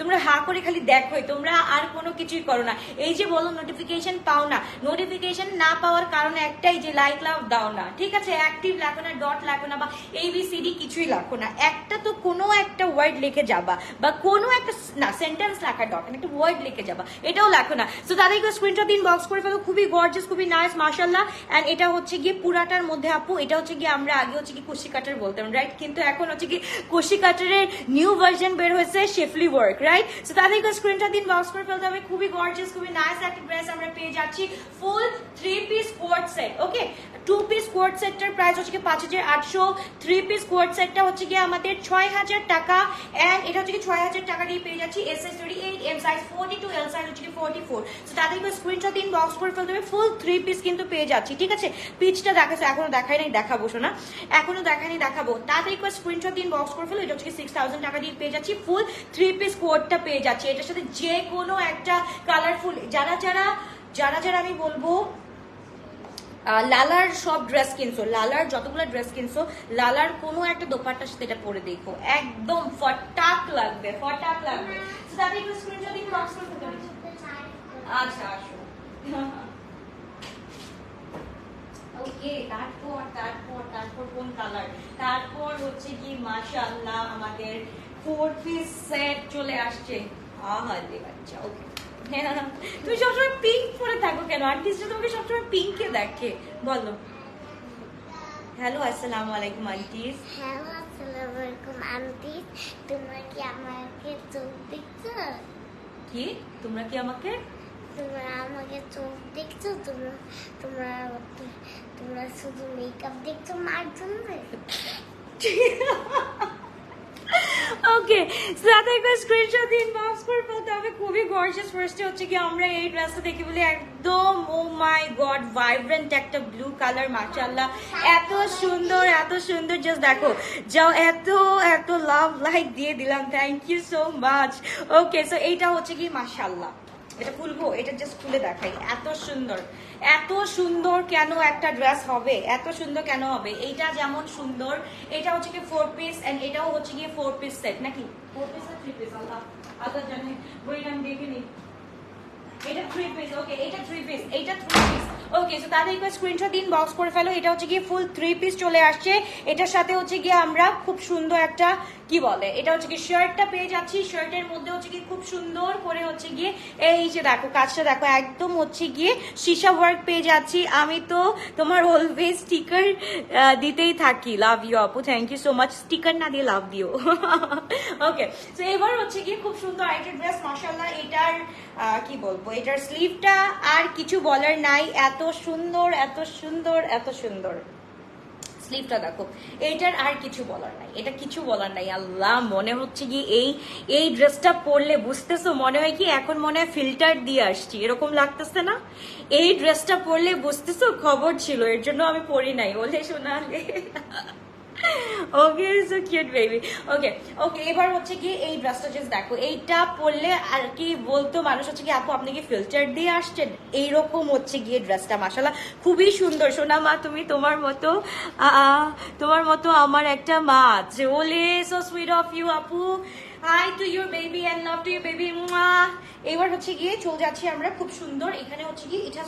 Speaker 1: তোমরা হা করে খালি দেখোই, তোমরা আর কোনো কিছুই করো না। এই যে বলো নোটিফিকেশন পাও না, নোটিফিকেশন না পাওয়ার কারণে একটাই, যে লাইক লাভ দাও না, ঠিক আছে? অ্যাক্টিভ লাগো না, ডট লাগো না, বা ABCD কিছুই লাগো না, একটা তো কোনো একটা ওয়ার্ড লিখে যাবা, বা কোনো একটা না সেন্টেন্স লেখার দরকার, একটা ওয়ার্ড লিখে যাবা, এটাও লাগো না। সো তাদেরকে স্ক্রিনশট দিন, বক্স করে ফেলো। খুবই গর্জিয়াস, খুবই নাইস। মাশাআল্লাহ। এন্ড এটা হচ্ছে গিয়ে পুরাটার মধ্যে আপু, এটা হচ্ছে গিয়ে আমরা আগে হচ্ছে কি কুশি কাটার বলতাম, রাইট? কিন্তু এখন হচ্ছে কি কুশি কাটারের নিউ ভার্সন বের হয়েছে, শেফলি ওয়ার্ক, রাইট? সো তাদেরকে স্ক্রিনটা দিন, বক্স করে ফেলতে হবে। খুবই গর্জিয়াস, খুবই নাইস একটা ড্রেস আমরা পেয়ে যাচ্ছি, ফুল 3 পিস কোট সেট। ওকে, 2 পিস কোট সেটটার প্রাইস হচ্ছে কি 5800, 3 পিস কোট সেটটা হচ্ছে কি আমাদের 6000 টাকা। এন্ড এটা হচ্ছে কি 6000 টাকা দিয়ে পেয়ে যাচ্ছি S size 38, M size 42, L size হচ্ছে কি 44। সো তাদেরকে স্ক্রিনশট দিন, বক্স করে ফেলতে হবে। ফুল 3 পিস কিন্তু পেয়ে যাচ্ছি, ঠিক আছে? পিচটা দেখাচ্ছে, এখনো দেখাই নাই, দেখাবো শোনা, এখনো দেখাইনি, দেখাবো। তাদেরকে স্ক্রিনশট দিন, বক্স করে ফেলো। এটা হচ্ছে কি 6000 টাকা দিয়ে পেয়ে যাচ্ছি, ফুল 3 পিস কোটটা পেয়ে যাচ্ছি। এটার সাথে যে কোনো একটা কালারফুল, যারা যারা যারা যারা আমি বলবো লালার সব ড্রেস কিনছো, লালার যতগুলো ড্রেস কিনছো, লালার কোনো একটা দোপাট্টার সাথে এটা পরে দেখো, একদম ফটাক লাগবে, ফটাক লাগবে। তাহলে একটু স্ক্রিনশট দিন, বক্স করে ফেলো। আচ্ছা আসো। ওকে, তারপর তারপর তারপর কোন কালার? তারপর হচ্ছে কি মাশাআল্লাহ আমাদের 4 পিস সেট চলে আসছে। আহা রে বাচ্চা, ওকে। তুমি সবসময় পিঙ্ক পরে থাকো কেন? আন্টিসটা তোমাকে সবসময় পিঙ্কে দেখে, বলো। হ্যালো, আসসালামু আলাইকুম আন্টিস।
Speaker 2: হ্যালো, আসসালামু আলাইকুম আন্টি। তোমরা কি আমাকে চোখ দেখছো?
Speaker 1: কি তোমরা কি আমাকে?
Speaker 2: তোমরা আমাকে চোখ দেখছো? তোমরা তোমরা তোমরা শুধু মেকআপ দেখছো মার জন্য?
Speaker 1: ওকে, তাদেরকে স্ক্রিনশট দিন, বক্স করে ফেলতে হবে। খুবই গর্জিয়াস। ফার্স্টে হচ্ছে কি আমরা এই ড্রেসটা দেখি বলে একদম ও মাই গড, ভাইব্রেন্ট একটা ব্লু কালার, মাশাআল্লাহ এত সুন্দর, এত সুন্দর। জাস্ট দেখো, যাও, এত এত লাভ লাইক দিয়ে দিলাম, thank you so much. Okay, so এইটা হচ্ছে কি মাশাআল্লাহ, এটা খুলবো, এটা জাস্ট খুলে দেখাই, এত সুন্দর, এত সুন্দর কেন একটা ড্রেস হবে, এত সুন্দর কেন হবে? এইটা যেমন সুন্দর, এটা হচ্ছে কি 4 পিস, এন্ড এটাও হচ্ছে কি 4 পিস সেট, নাকি 4 পিস আর 3 পিস? আল্লাহ আল্লাহ জানে, বইটা আমি দেখিনি। এটা 3 পিস, ওকে, এটা 3 পিস, এটা 3 পিস। ওকে, সো তাহলে একবার স্ক্রিনশট দিন, বক্স করে ফেলো। এটা হচ্ছে গিয়ে ফুল 3 পিস চলে আসছে। এটার সাথে হচ্ছে গিয়ে আমরা খুব সুন্দর একটা কি বলে, এটা হচ্ছে কি শার্টটা পেয়ে যাচ্ছি। শার্টের মধ্যে হচ্ছে কি খুব সুন্দর করে হচ্ছে গিয়ে এই যে দেখো, কাজটা দেখো, একদম হচ্ছে গিয়ে সীসা ওয়ার্ক পেয়ে যাচ্ছি। আমি তো তোমার অলওয়েজ স্টিকার দিতেই থাকি, লাভ ইউ আপু, thank you so much. Sticker না দিয়ে লাভ দিও। ওকে, সো এবার হচ্ছে গিয়ে খুব সুন্দর একটা ড্রেস, মাশাআল্লাহ। এটার কি বলবো, এটার স্লিভটা আর কিছু বলার নাই, এত সুন্দর, এত সুন্দর, এত সুন্দর। স্লিভটা দেখো, এইটার আর কিছু বলার নাই, এটা কিছু বলার নাই। আল্লাহ, মনে হচ্ছে কি এই ড্রেসটা পরলে, বুঝতেছো, মনে হয় কি এখন মনে হয় ফিল্টার দিয়ে আসছি, এরকম লাগতেছে না? এই ড্রেসটা পরলে বুঝতেছো খবর ছিল, এর জন্য আমি পরি নাই, বলে শোনালে। ওকে, সো কিউট বেবি। ওকে ওকে, এবার হচ্ছে কি এই ড্রেসটা জাস্ট দেখো, এইটা পরলে আর কি বলতো মানুষ হচ্ছে কি আপু আপনি কি ফিল্টার দিয়ে আসছেন, এইরকম হচ্ছে গিয়ে ড্রেসটা। মাশাআল্লাহ খুবই সুন্দর। সোনা মা, তুমি তোমার মতো আমার একটা মা আছে, ওলে সো সুইট অফ ইউ আপু। Hi to your baby and love to your baby. এবার হচ্ছে গিয়ে চলে যাচ্ছি আমরা, খুব সুন্দর। এখানে হচ্ছে কি এটা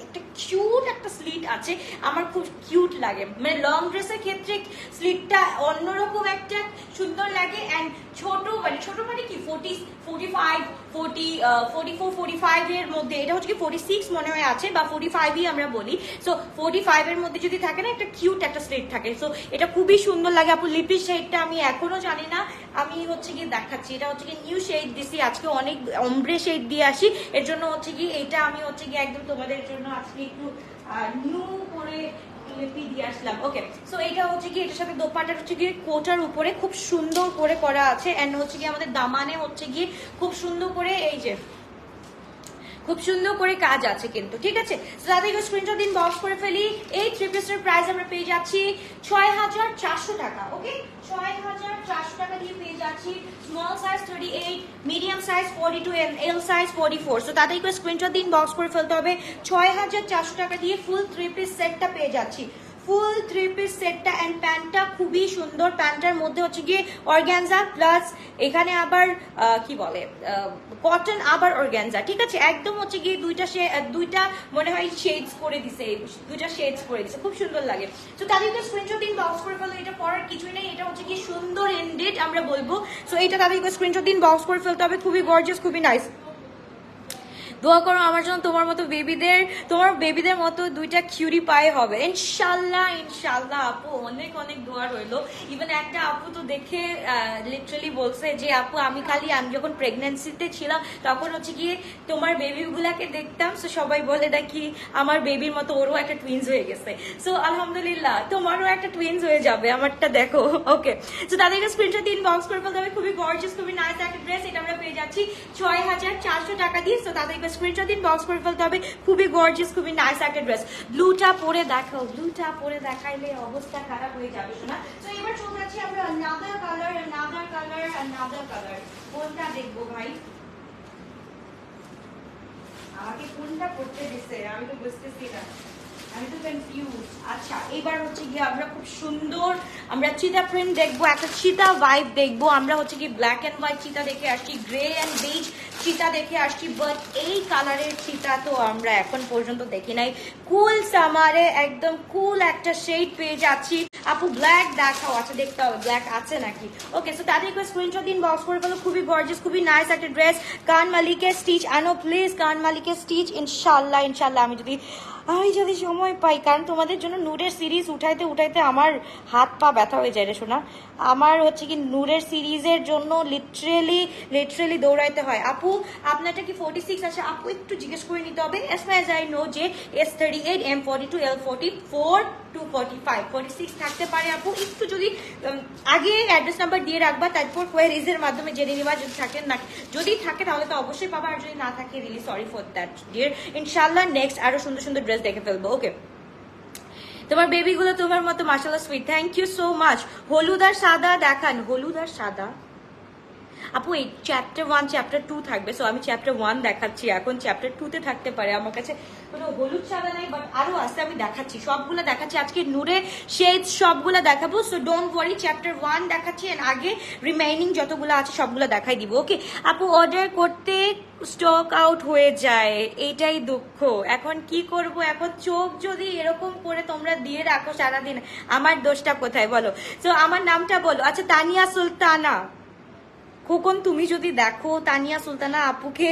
Speaker 1: একটা কিউট একটা স্লিট আছে, আমার খুব কিউট লাগে, মানে লং ড্রেসের ক্ষেত্রে স্লিটটা অন্যরকম একটা সুন্দর লাগে। এন্ড ছোট মানে কি 45 এর মধ্যে, এটা হচ্ছে কি 46 মনে হয় আছে, বা 45ই আমরা বলি। সো 45 এর মধ্যে যদি থাকে না, একটা কিউট একটা স্লিট থাকে, সো এটা খুবই সুন্দর লাগে আপু। লিপির শেডটা আমি এখনো জানি না, আমি হচ্ছে কি দেখাচ্ছি। এটা হচ্ছে কি নিউ শেড দিছি আজকে, অনেক অম্ব্রে শেড দিয়ে আসি, এর জন্য হচ্ছে কি এটা আমি হচ্ছে কি একদম তোমাদের জন্য আজকে একটু নিউ করে লিপি দিয়ে আসলাম। ওকে, সো এটা হচ্ছে কি এটার সাথে দোপাট্টা হচ্ছে কি কোটার উপরে খুব সুন্দর করে করা আছে, এন্ড হচ্ছে কি আমাদের দামানে হচ্ছে কি খুব সুন্দর করে এই যে খুব সুন্দর করে কাজ আছে কিন্তু, ঠিক আছে? তাদেরকে স্ক্রিনশট দিন, বক্স করে ফেলি। এই 3 পিসের প্রাইস আমরা পেয়ে যাচ্ছি 6400 টাকা। ওকে, 6400 টাকা দিয়ে পেয়ে যাচ্ছি। Small size 38, medium size 42, L size 44। So তাদেরকে স্ক্রিনশট দিন, বক্স করে ফেলতে হবে। 6400 টাকা দিয়ে ফুল 3 পিস সেটটা পেয়ে যাচ্ছি, ফুল 3 পিস সেটটা। এন্ড প্যান্টটা খুবই সুন্দর, প্যান্টটার মধ্যে হচ্ছে গিয়ে অর্গানজা প্লাস এখানে আবার কি বলে কটন, আবার অর্গানজা, ঠিক আছে? একদম হচ্ছে গিয়ে দুইটা মনে হয় শেডস করে দিছে, দুইটা শেডস করে দিছে, খুব সুন্দর লাগে। তো তাদেরকে স্ক্রিনশট দিন, বক্স করে ফেলো। এটা পরার কিছুই নেই, এটা হচ্ছে কি সুন্দর এন্ডেড আমরা বলবো। সো এটা তাদেরকে স্ক্রিনশট দিন, বক্স করে ফেলতে হবে। খুবই গর্জিয়াস, খুবই নাইস, দোয়া করো আমার জন্য তোমার বেবিদের মতো দুইটা কিউরি পায়ে হবে ইনশাল্লাহ ইনশাল্লাহ আপু, অনেক অনেক দোয়া রইলো। ইভেন একটা আপু তো দেখে লিটারালি বলছে যে আপু আমি যখন প্রেগনেন্সিতে ছিলাম তখন হচ্ছে গিয়ে তোমার বেবিগুলাকে দেখতাম, সো সবাই বলে নাকি আমার বেবির মতো ওরও একটা টুইন্স হয়ে গেছে। সো আলহামদুলিল্লাহ তোমারও একটা টুইন্স হয়ে যাবে, আমারটা দেখো। ওকে, সো তাদেরকে স্ক্রিনশট দিন, বক্স করে ফেলতে হবে। খুবই গর্জিয়াস, খুবই নাইস একটা ড্রেস, এটা আমরা পেয়ে যাচ্ছি 6400 টাকা দিয়ে। সো তাদেরকে স্ক্রিনশট দিন, বক্স করে ফেলতে হবে। খুবই গর্জিয়াস, খুবই নাইস একটা ড্রেস। ব্লুটা পরে দেখাও, ব্লুটা পরে দেখাইলে অবস্থা খারাপ হয়ে যাবে শোনা। তো এবার চলে যাচ্ছি আমরা another color। কোনটা দেখবো ভাই, আমাকে কোনটা করতে দিছে আমি তো বুঝতেছি না, আমি তো কনফিউজ। আচ্ছা এবার হচ্ছে গিয়ে আমরা খুব সুন্দর আমরা চিতা প্রিন্ট দেখবো, একটা চিতা ভাইব দেখবো। আমরা হচ্ছে কি ব্ল্যাক এন্ড হোয়াইট চিতা দেখে আসছি, গ্রে এন্ড বেজ চিতা দেখে আসছি, বাট এই কালারের চিতা তো আমরা এখন পর্যন্ত দেখি নাই। কুল সামারে একদম কুল একটা শেড পেয়ে যাচ্ছি। আপু ব্ল্যাক দেখাও, আচ্ছা দেখতে হবে ব্ল্যাক আছে নাকি। ওকে, সো তাদেরকে স্ক্রিনশট দিন, বক্স করে ফেলো। খুবই গর্জিয়াস, খুবই নাইস একটা ড্রেস। কান মালিকের স্টিচ আনো প্লিজ, কান মালিকের স্টিচ ইনশাল্লাহ ইনশাল্লাহ আমি যদি সময় পাই, কারণ তোমাদের জন্য নূরের সিরিজ উঠাইতে উঠাইতে আমার হাত পা ব্যথা হয়ে যায় রে শোনা। আমার হচ্ছে কি নূরের সিরিজের জন্য লিটারেলি দৌড়াইতে হয়। আপু আপনারটা কি 46 আছে? আপু একটু জিজ্ঞেস করে নিতে হবে। S fur age I know যে S38 M42 L44 245 46 থাকতে পারে। আপু একটু যদি আগে অ্যাড্রেস নাম্বার দিয়ে রাখবা, তারপর কোয়ারিজের মাধ্যমে জেনে নিবা যদি থাকে না, যদি থাকে তাহলে তো অবশ্যই পাবা, আর যদি না থাকে really sorry for that dear. ইনশাআল্লাহ নেক্সট আরো সুন্দর সুন্দর ড্রেস দেখে ফেলবো। ওকে, তোমার বেবিগুলো তোমার মতো মাশাআল্লাহ sweet, thank you so much. হলুদ আর সাদা দেখান, হলুদ আর সাদা। আপু এই চ্যাপ্টার 1 চ্যাপ্টার 2 থাকবে, সো আমি চ্যাপ্টার 1 দেখাচ্ছি এখন, চ্যাপ্টার 2 তে থাকতে পারে। আমার কাছে কোনো হলুদ সাদা নাই, বাট আরো আছে, আমি দেখাচ্ছি সবগুলো দেখাচ্ছি আজকে নূরে শেডস সবগুলো দেখাবো। সো ডোন্ট ওয়ারি, চ্যাপ্টার 1 দেখাচ্ছি এন্ড আগে রিমেইনিং যতগুলো আছে সবগুলো দেখাই দিব। ওকে আপু, অর্ডার করতে স্টক আউট হয়ে যায়, এটাই দুঃখ। এখন কি করব, এখন চোখ যদি এরকম করে তোমরা দিয়ে রাখো সারাদিন, আমার দোষটা কোথায় বলো? সো আমার নামটা বলো। আচ্ছা তানিয়া সুলতানা খোকন, তুমি যদি দেখো তানিয়া সুলতানা আপুকে,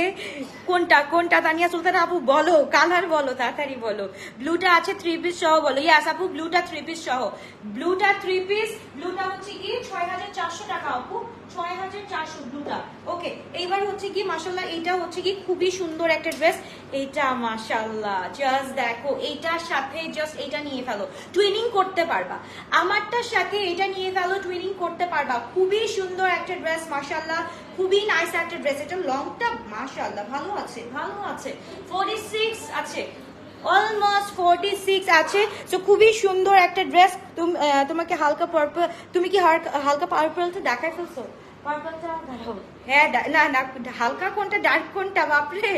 Speaker 1: কোনটা তানিয়া সুলতানা আপু বলো, কালার বলো, তাড়াতাড়ি বলো। ব্লুটা আছে 3 পিস সহ বলো। ইয়াস আপু ব্লুটা 3 পিস সহ, ব্লুটা 3 পিস, ব্লুটা হচ্ছে কি 6400 টাকা আপু, 6400 ব্লুটা। ওকে, এইবার হচ্ছে কি মাশাআল্লাহ এইটা হচ্ছে কি খুবই সুন্দর একটা ড্রেস। এইটা মাশাআল্লাহ জাস্ট দেখো, এইটার সাথে জাস্ট এটা নিয়ে ফেলো, টুইনিং করতে পারবা। আমারটার সাথে এটা নিয়ে ফেলো, টুইনিং করতে পারবা। খুবই সুন্দর একটা ড্রেস মাশাআল্লাহ, খুবই নাইস একটা ড্রেস। এটা লংটা মাশাআল্লাহ ভালো আছে, ভালো আছে, 46 আছে, অলমোস্ট 46 আছে। সো খুবই সুন্দর একটা ড্রেস। তোমাকে হালকা পার্পল, তুমি কি হালকা পার্পলটা দেখাই ফেলছো? পার্পলটা দেখাও। হ্যাঁ না না, হালকা কোনটা ডার্ক কোনটা বাপরে।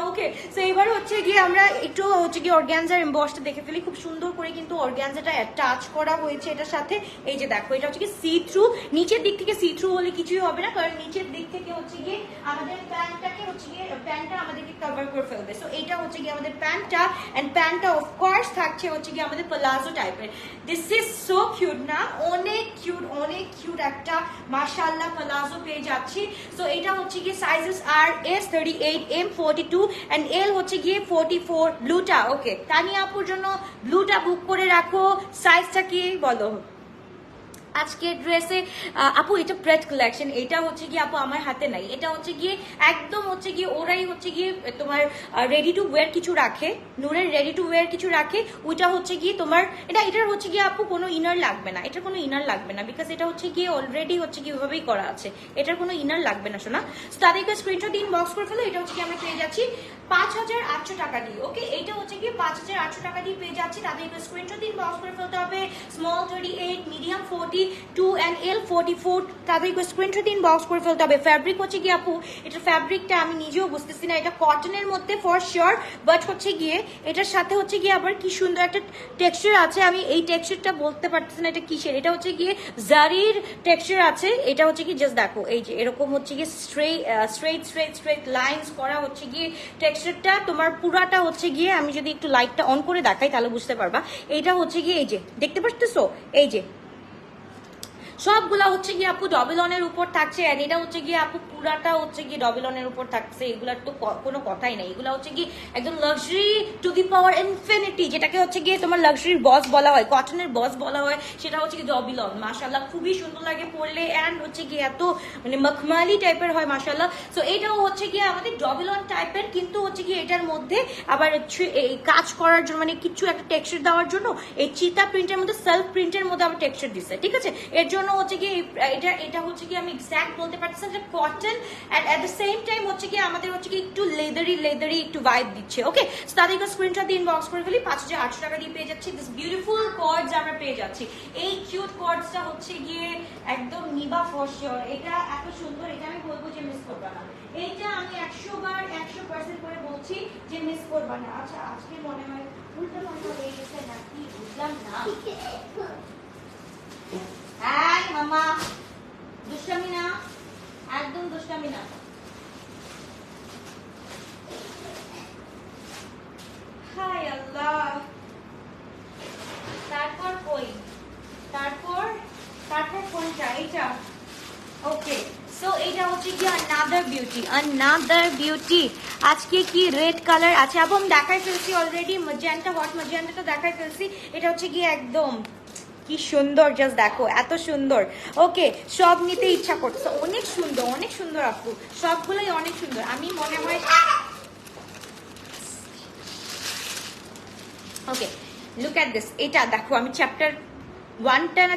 Speaker 1: ওকে, সো এবার হচ্ছে গিয়ে আমরা একটু হচ্ছে গিয়ে অর্গানজার এমবসটা দেখে ফেলি। খুব সুন্দর করে কিন্তু অর্গানজাটা টাচ করা হয়েছে এটার সাথে। এই যে দেখো, এটা হচ্ছে কি সি থ্রু, নিচের দিক থেকে সি থ্রু হলে কিছুই হবে না, কারণ নিচের দিক থেকে হচ্ছে গিয়ে আমাদের প্যান্টটাকে হচ্ছে গিয়ে প্যান্টটা আমাদেরকে কভার করে ফেলবে। সো এটা হচ্ছে গিয়ে আমাদের প্যান্টটা, এন্ড প্যান্টটা অফকোর্স থাকছে হচ্ছে গিয়ে আমাদের প্লাজো টাইপের। দিস ইজ সো কিউট না, অনেক কিউট একটা মাশাআল্লাহ প্লাজো পেয়ে যাচ্ছি। সো এটা হচ্ছে গিয়ে sizes R S38 M42 and L হচ্ছে গিয়ে 44 ব্লুটা। ওকে, তানিয়া আপুর জন্য ব্লুটা বুক করে রাখো। সাইজটা কি বলো আজকের ড্রেসে? আপু এটা প্রেট কালেকশন, এটা হচ্ছে গিয়ে আপু আমার হাতে নাই, এটা হচ্ছে গিয়ে একদম হচ্ছে গিয়ে ওরাই হচ্ছে গিয়ে তোমার রেডি টু ওয়্যার কিছু রাখে, নূরের রেডি টু ওয়্যার কিছু রাখে। ওইটা হচ্ছে গিয়ে তোমার এটার হচ্ছে গিয়ে আপু কোনো ইনার লাগবে না, এটার কোনো ইনার লাগবে না, বিকজ এটা হচ্ছে গিয়ে অলরেডি হচ্ছে গিয়ে ওইভাবেই করা আছে, এটার কোনো ইনার লাগবে না শোনা। তাদেরকে স্ক্রিনশট দিন, বক্স করে ফেলো। এটা হচ্ছে কি আমরা পেয়ে যাচ্ছি 5800 টাকা দিয়ে। ওকে, এটা হচ্ছে গিয়ে 5800 টাকা দিয়ে পেয়ে যাচ্ছি। তাদেরকে স্ক্রিনশট দিন, বক্স করে ফেলতে হবে। স্মল 38, মিডিয়াম 42 and L 44, তাদেরকে স্ক্রিনশট দিন, বক্স করে ফেলতে হবে। ফ্যাব্রিক হচ্ছে গিয়ে আপু এটা ফ্যাব্রিকটা আমি নিজেও বুঝতেছি না, এটা কটনের মধ্যে ফর শিওর, বাট হচ্ছে গিয়ে এটার সাথে হচ্ছে গিয়ে আবার কি সুন্দর একটা টেক্সচার আছে। আমি এই টেক্সচারটা বলতে পারতেছি না এটা কিসের, এটা হচ্ছে গিয়ে জারির টেক্সচার আছে। এটা হচ্ছে কি জাস্ট দেখো, এই যে এরকম হচ্ছে গিয়ে স্ট্রেট লাইন্স করা হচ্ছে গিয়ে টেক্সচারটা তোমার পুরাটা হচ্ছে গিয়ে, আমি যদি একটু লাইটটা অন করে দেখাই তাহলে বুঝতে পারবা। এইটা হচ্ছে গিয়ে এই যে দেখতে পাচ্ছো, এই যে সবগুলা হচ্ছে গিয়ে আপু ডবল অনের উপর থাকছে, এন্ড এটা হচ্ছে গিয়ে আপু পুরাটা হচ্ছে গিয়ে ডবল অনের উপর থাকছে। এগুলার তো কোনো কথাই নাই, এগুলা হচ্ছে কি একদম luxury to the power infinity, যেটাকে হচ্ছে গিয়ে তোমার লাক্সারির বস বলা হয়, কটনের বস বলা হয়, সেটা হচ্ছে কি ডবল অন। মাশাআল্লাহ খুবই সুন্দর লাগে পরলে, এন্ড হচ্ছে গিয়ে এত মানে মখমালি টাইপের হয় মাশাআল্লাহ। সো এটাও হচ্ছে গিয়ে আমাদের ডবল অন টাইপের, কিন্তু হচ্ছে গিয়ে এটার মধ্যে আবার এই কাজ করার জন্য মানে কিছু একটা টেক্সচার দেওয়ার জন্য এই চিতা প্রিন্টের মধ্যে সেলফ প্রিন্টের মধ্যে আবার টেক্সচার দিচ্ছে, ঠিক আছে। এর জন্য হচ্ছে গিয়ে এটা হচ্ছে গিয়ে আমি এক্সাক্ট বলতে পারছি না যে cotton, and at the same time হচ্ছে গিয়ে আমাদের হচ্ছে কি একটু লেদারি একটু ভাইব দিচ্ছে। ওকে, সো তাদেরকে স্ক্রিনশট দিয়ে ইনবক্স করে ফেলি, 5800 টাকা দিয়ে পেয়ে যাচ্ছি দিস বিউটিফুল কর্ডস আমরা পেয়ে যাচ্ছি। এই কিউট কর্ডসটা হচ্ছে গিয়ে একদম নিবা ফর শিওর, এটা এত সুন্দর, এটা আমি বলবো যে মিস করবা না। এইটা আমি 100 বার 100% করে বলছি যে মিস করবা না। আচ্ছা আজকে মনে হয় উল্টো পাল্টা হয়ে গেছে নাকি বুঝলাম না। হ্যাঁ মামা, দুষ্টামি না, একদম দুষ্টামি না। হায় আল্লাহ, তারপর কই, তারপর কোনটা, এইটা। ওকে, সো এটা হচ্ছে কি another beauty। আজকে কি রেড কালার আছে, আবার আমি দেখাই ফেলছি অলরেডি, ম্যাজেন্টা, হট ম্যাজেন্টাটা দেখাই ফেলছি। এটা হচ্ছে কি একদম কি সুন্দর, জাস্ট দেখো এত সুন্দর। ওকে, সব নিতে ইচ্ছা করছে, অনেক সুন্দর আপু, সবগুলোই অনেক সুন্দর। আমি মনে হয় ওকে, লুক এট দিস, এটা দেখো আমি চ্যাপ্টার 1টা না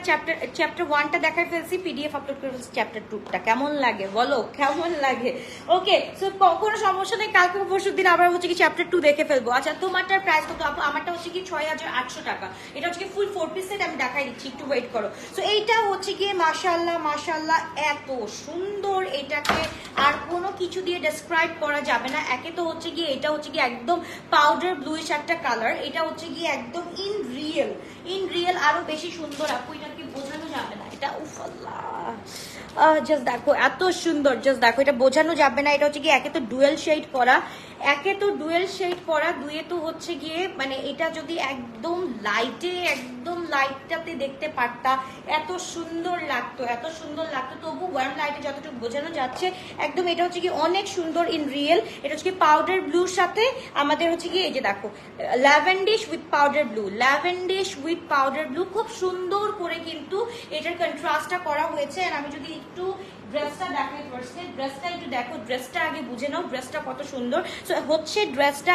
Speaker 1: চ্যাপ্টার 1টা দেখাই ফেলছি, পিডিএফ আপলোড করে ফেলছি চ্যাপ্টার 2টা। কেমন লাগে বলো, কেমন লাগে? ওকে, সো কোনো সমস্যা নেই, কালকে পরশুর দিন আবার হচ্ছে কি চ্যাপ্টার 2 দেখে ফেলবো। আচ্ছা, তোমারটার প্রাইস কত আপু? আমারটা হচ্ছে কি 6800 টাকা। এটা হচ্ছে কি ফুল 4 পিস সেট, আমি দেখাই দিচ্ছি, একটু ওয়েট করো। সো এইটা হচ্ছে কি মাশাআল্লাহ এত সুন্দর, এটাকে আর কোনো কিছু দিয়ে ডেসক্রাইব করা যাবে না। একে তো হচ্ছে কি এটা হচ্ছে কি একদম পাউডার ব্লুইশ একটা কালার, এটা হচ্ছে কি একদম ইন রিয়েল আরো বেশি সুন্দর আপু, এটাকে বোঝানো যাবে না। এটা উফ আল্লাহ, জাস্ট দেখো এত সুন্দর, জাস্ট দেখো, এটা বোঝানো যাবে না। এটা হচ্ছে কি একে তো ডুয়েল শেড করা, দুয়ে তো হচ্ছে গিয়ে মানে এটা যদি একদম লাইটটাতে দেখতে পারতা এত সুন্দর লাগতো, তবু ওয়ার্ম লাইটে যতটুকু বোঝানো যাচ্ছে একদম এটা হচ্ছে কি অনেক সুন্দর ইন রিয়েল। এটা হচ্ছে কি পাউডার ব্লুর সাথে আমাদের হচ্ছে কি এই যে দেখো ল্যাভেন্ডিশ উইথ পাউডার ব্লু, খুব সুন্দর করে কিন্তু এটার কন্ট্রাস্টটা করা হয়েছে। আর আমি যদি একটু ড্রেসটা দেখাই ফার্স্টে, ড্রেসটা একটু দেখো, ড্রেসটা আগে বুঝে নাও ড্রেসটা কত সুন্দর। সো হচ্ছে ড্রেসটা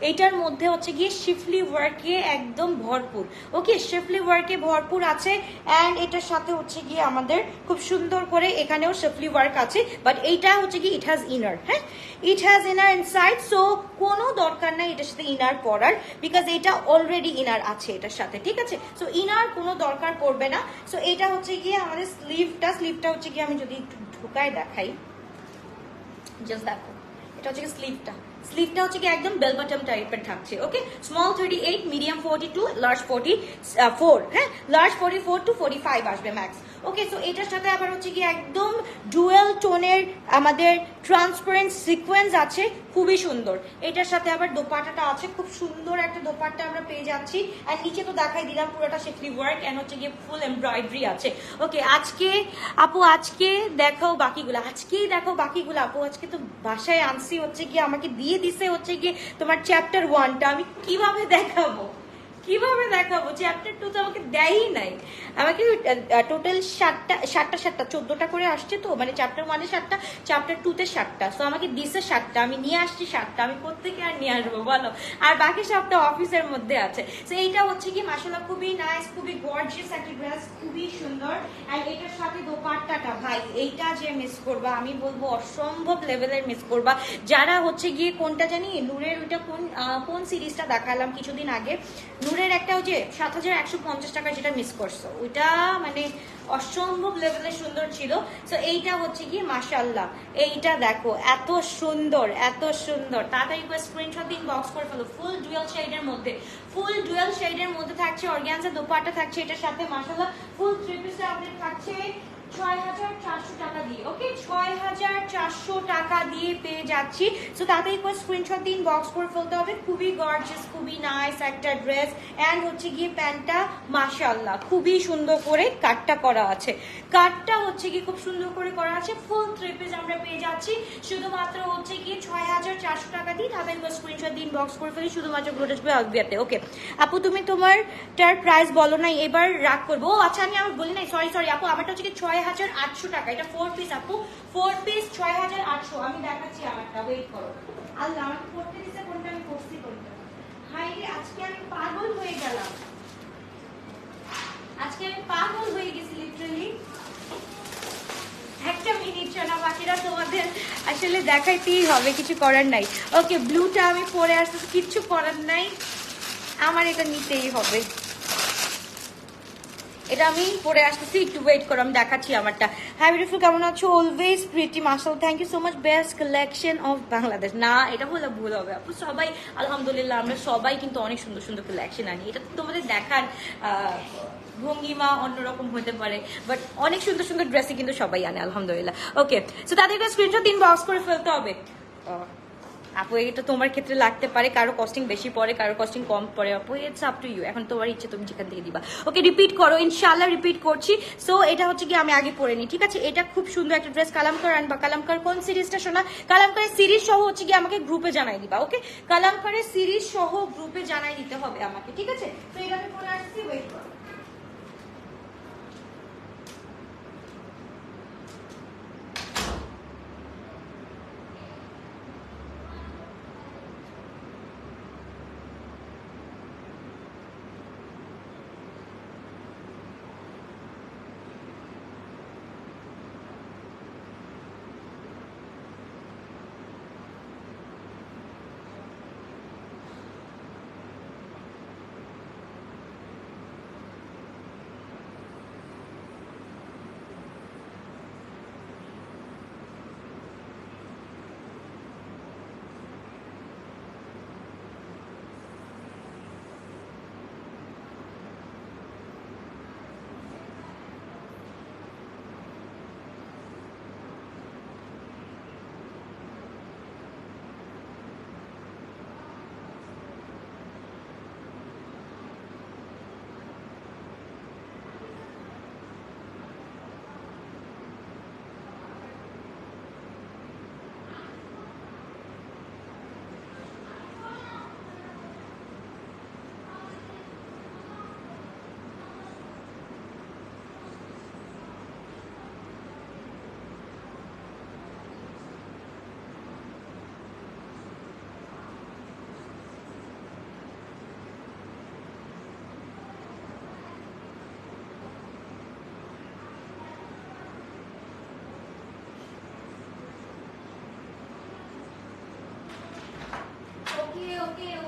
Speaker 1: এইটার মধ্যে হচ্ছে গিয়ে শিফলি ওয়ার্কে একদম ভরপুর। ওকে, শিফলি ওয়ার্কে ভরপুর আছে, অ্যান্ড এটার সাথে হচ্ছে গিয়ে আমাদের খুব সুন্দর করে এখানেও শিফলি ওয়ার্ক আছে, বাট এইটা হচ্ছে কি ইট হ্যাজ ইনার, হ্যাঁ ইট হ্যাজ ইনার ইনসাইড। সো কোনো দরকার নাই এটার সাথে ইনার পরার, বিকজ এটা অলরেডি ইনার আছে এটার সাথে, ঠিক আছে। সো ইনার কোনো দরকার পড়বে না। সো এটা হচ্ছে গিয়ে আমাদের স্লিভটা হচ্ছে গিয়ে আমি যদি একটু ঢুকায় দেখাই, জাস্ট দেখো এটা হচ্ছে স্লিভটা হচ্ছে কি একদম বেল বটম টাইপের থাকছে। ওকে, স্মল 38, মিডিয়াম 42, লার্জ 44, হ্যাঁ লার্জ 44 to 45 আসবে ম্যাক্স। ওকে, সো এটার সাথে আবার হচ্ছে কি একদম ডুয়েল টোনের আমাদের ট্রান্সপারেন্ট সিকোয়েন্স আছে, খুবই সুন্দর। এটার সাথে আবার দোপাট্টাটা আছে, খুব সুন্দর একটা দোপাট্টা আমরা পেয়ে যাচ্ছি। আর নিচে তো দেখাই দিলাম পুরোটা শিফলি ওয়ার্ক, এন্ড হচ্ছে গিয়ে ফুল এমব্রয়ডারি আছে। ওকে, আজকে দেখাও বাকিগুলো আপু, আজকে তো বাসায় আনছি হচ্ছে গিয়ে আমাকে দিয়ে দিছে হচ্ছে গিয়ে তোমার চ্যাপ্টার 1টা, আমি কিভাবে দেখাবো চ্যাপ্টার 2 তো আমাকে দেয়ই নাই। আমাকে টোটাল 7টা 14টা করে আসছে, তো মানে চ্যাপ্টার 1-এ 7টা, চ্যাপ্টার 2-তে 7টা। সো আমাকে দিছে 7টা, আমি নিয়ে আসছি 7টা, আমি কোত্থেকে আর নিয়ে আসবো বলো? আর বাকি 7টা অফিসের মধ্যে আছে। সো এইটা হচ্ছে কি মাশাআল্লাহ খুবই নাইস, খুবই গর্জিয়াস একটা ড্রেস, খুবই সুন্দর। আর এটার সাথে দোপাট্টাটা ভাই, এইটা যে মিস করবা, আমি বলবো অসম্ভব লেভেলের মিস করবা। যারা হচ্ছে গিয়ে কোনটা জানি নূরের ওইটা কোন সিরিজটা দেখালাম কিছুদিন আগে, নূরের একটা ওই যে 7150 টাকা যেটা মিস করছো, ওইটা মানে অসম্ভব লেভেলের সুন্দর ছিল। সো এইটা হচ্ছে কি মাশাআল্লাহ, এইটা দেখো এত সুন্দর তাড়াতাড়ি করে স্ক্রিনশট দিন, বক্স করে ফেলো। ফুল ডুয়াল শেডের মধ্যে থাকছে, অর্গানজা দোপাট্টা থাকছে এটার সাথে মাশাআল্লাহ। ফুল 3 পিসে আপনাদের থাকছে 6400 টাকা দিয়ে। ওকে, 6400 6,400 টাকা দিয়ে পেয়ে যাচ্ছি। সো তাড়াতাড়ি করে স্ক্রিনশট দিন, বক্স করে ফেলতে হবে। খুবই গর্জিয়াস, খুবই নাইস একটা ড্রেস। অ্যান্ড হচ্ছে গিয়ে প্যান্টটা মাশাআল্লাহ খুবই সুন্দর করে কাটটা করা আছে। কাটটা হচ্ছে কি খুব সুন্দর করে করা আছে। ফুল থ্রি পিস আমরা পেয়ে যাচ্ছি শুধুমাত্র হচ্ছে গিয়ে 6,400 টাকা দিয়ে। তাড়াতাড়ি করে স্ক্রিনশট দিন, বক্স করে ফেলি শুধুমাত্র গ্লোটাস বই আলবিয়াতে। ওকে আপু তুমি তোমারটার প্রাইস বলো নাই, এবার রাগ করবো। ও আচ্ছা আমি আমার বলি নাই, সরি আপু, আমারটা হচ্ছে কি 6,800 টাকা। এটা 4 পিস আপু, 4 পিস 6,800। আমি দেখাচ্ছি আমারটা, ওয়েট করো। আল্লাহ আমাকে পড়তে দিছে কোনটা, আমি পড়ছি কোনটা। হাই রে আজকে আমি পাগল হয়ে গেলাম, আজকে আমি পাগল হয়ে গেছি লিটারালি। একটা মিনিট শোনা, বাকিরা তোমাদের আসলে দেখাইতেই হবে, কিছু করার নাই। ওকে ব্লুটা আমি পরে আসতে, কিচ্ছু করার নাই, আমার এটা নিতেই হবে। এটা আমি পরে আসতেছি, একটু ওয়েট করো, আমি দেখাচ্ছি আমারটা। হাই বিউটিফুল, কেমন আছো? অলওয়েজ প্রিটি মাসাল, thank you so much. Best collection of Bangladesh. না এটা বলে ভুল হবে আপু, সবাই আলহামদুলিল্লাহ আমরা সবাই কিন্তু অনেক সুন্দর সুন্দর কালেকশন আনি। এটা তো তোমাদের দেখার ভঙ্গিমা অন্যরকম হতে পারে, বাট অনেক সুন্দর সুন্দর ড্রেসই কিন্তু সবাই আনে আলহামদুলিল্লাহ। ওকে সো তাদেরকে স্ক্রিনশট দিন, বক্স করে ফেলতে হবে। আপু এটা তোমার ক্ষেত্রে লাগতে পারে, কারো কস্টিং বেশি পড়ে, কারো কস্টিং কম পড়ে। আপু ইটস আপ টু ইউ, এখন তোমার ইচ্ছে, তুমি যেখান থেকে দিবা। ওকে রিপিট করো, ইনশাআল্লাহ রিপিট করছি। সো এটা হচ্ছে কি আমি আগে পরে নিই, ঠিক আছে? এটা খুব সুন্দর একটা ড্রেস। কালামকার আনবা, কালামকার কোন সিরিজটা শোনা? কালামকারের সিরিজ সহ হচ্ছে কি আমাকে গ্রুপে জানাই দিবা। ওকে কালামকারের সিরিজ সহ গ্রুপে জানাই দিতে হবে আমাকে, ঠিক আছে? তো এটা আমি পরে আসছি, ওয়েট করো।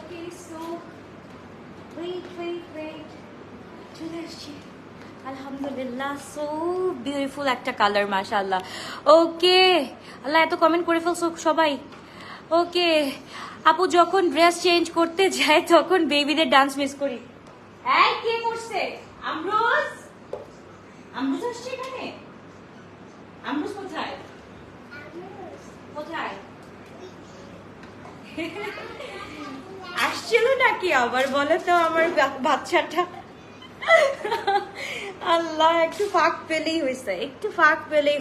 Speaker 1: Okay, so wait. চলে আসছি আলহামদুলিল্লাহ। সো বিউটিফুল একটা কালার মাশাআল্লাহ। ওকে আল্লাহ এত কমেন্ট করে ফেলছো সবাই। ওকে আপু যখন ড্রেস চেঞ্জ করতে যায় তখন বেবিদের ডান্স মিস করি। এই কে করছে? আমরোজ আসছে এখানে? আমরোজ কোথায়? আসছিল নাকি আবার? বলে তো আমার বাচ্চাটা। আল্লাহ একটু ফাঁক পেলেই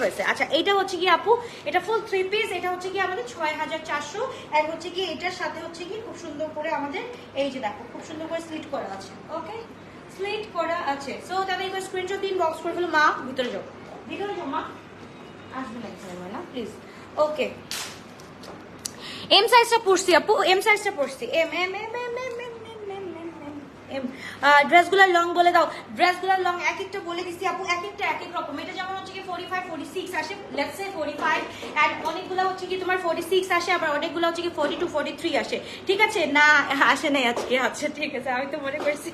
Speaker 1: হয়েছে, আচ্ছা এটা হচ্ছে কি আপু, এটা ফুল থ্রি পিস। এটা হচ্ছে কি আমাদের 6,400। আর হচ্ছে কি এটার সাথে হচ্ছে কি খুব সুন্দর করে আমাদের এই যে দেখো খুব সুন্দর করে স্লিট করা আছে। ওকে স্লিট করা আছে। সো তাহলে এবার স্ক্রিনশট দিন, বক্স করে ফেলো। মা ভিতরে যাও মা, আসবে না প্লিজ। ওকে এম সাইজটা পড়ছি আপু, ড্রেসগুলো লং বলে দাও। ড্রেসগুলো লং এক একটা বলে দিচ্ছি আপু, এক একটা এক এক রকম। এটা যেমন হচ্ছে কি 45 46 আসে, লেটস সে 45, এন্ড অনেকগুলো হচ্ছে কি তোমার 46 আসে, আবার অনেকগুলো হচ্ছে কি 42 43 আসে, ঠিক আছে? না আসে নাই আজকে, আচ্ছা ঠিক আছে, আমি তো মনে করছি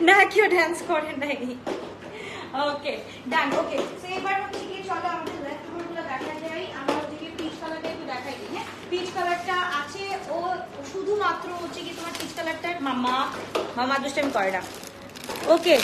Speaker 1: না কেউ ডান্স করে নাই। ওকে ডান। ওকে সো এবার হচ্ছে কি চলো আমাদের লেফট গুলো দেখা যায়। আমরা হচ্ছে কি পিচ কালারটা একটু দেখাই দিই। হ্যাঁ পিচ কালারটা আছে, ও শুধুমাত্র হচ্ছে কি তোমার পিচ কালারটার মামা দুষ্টামি করে না। ওকে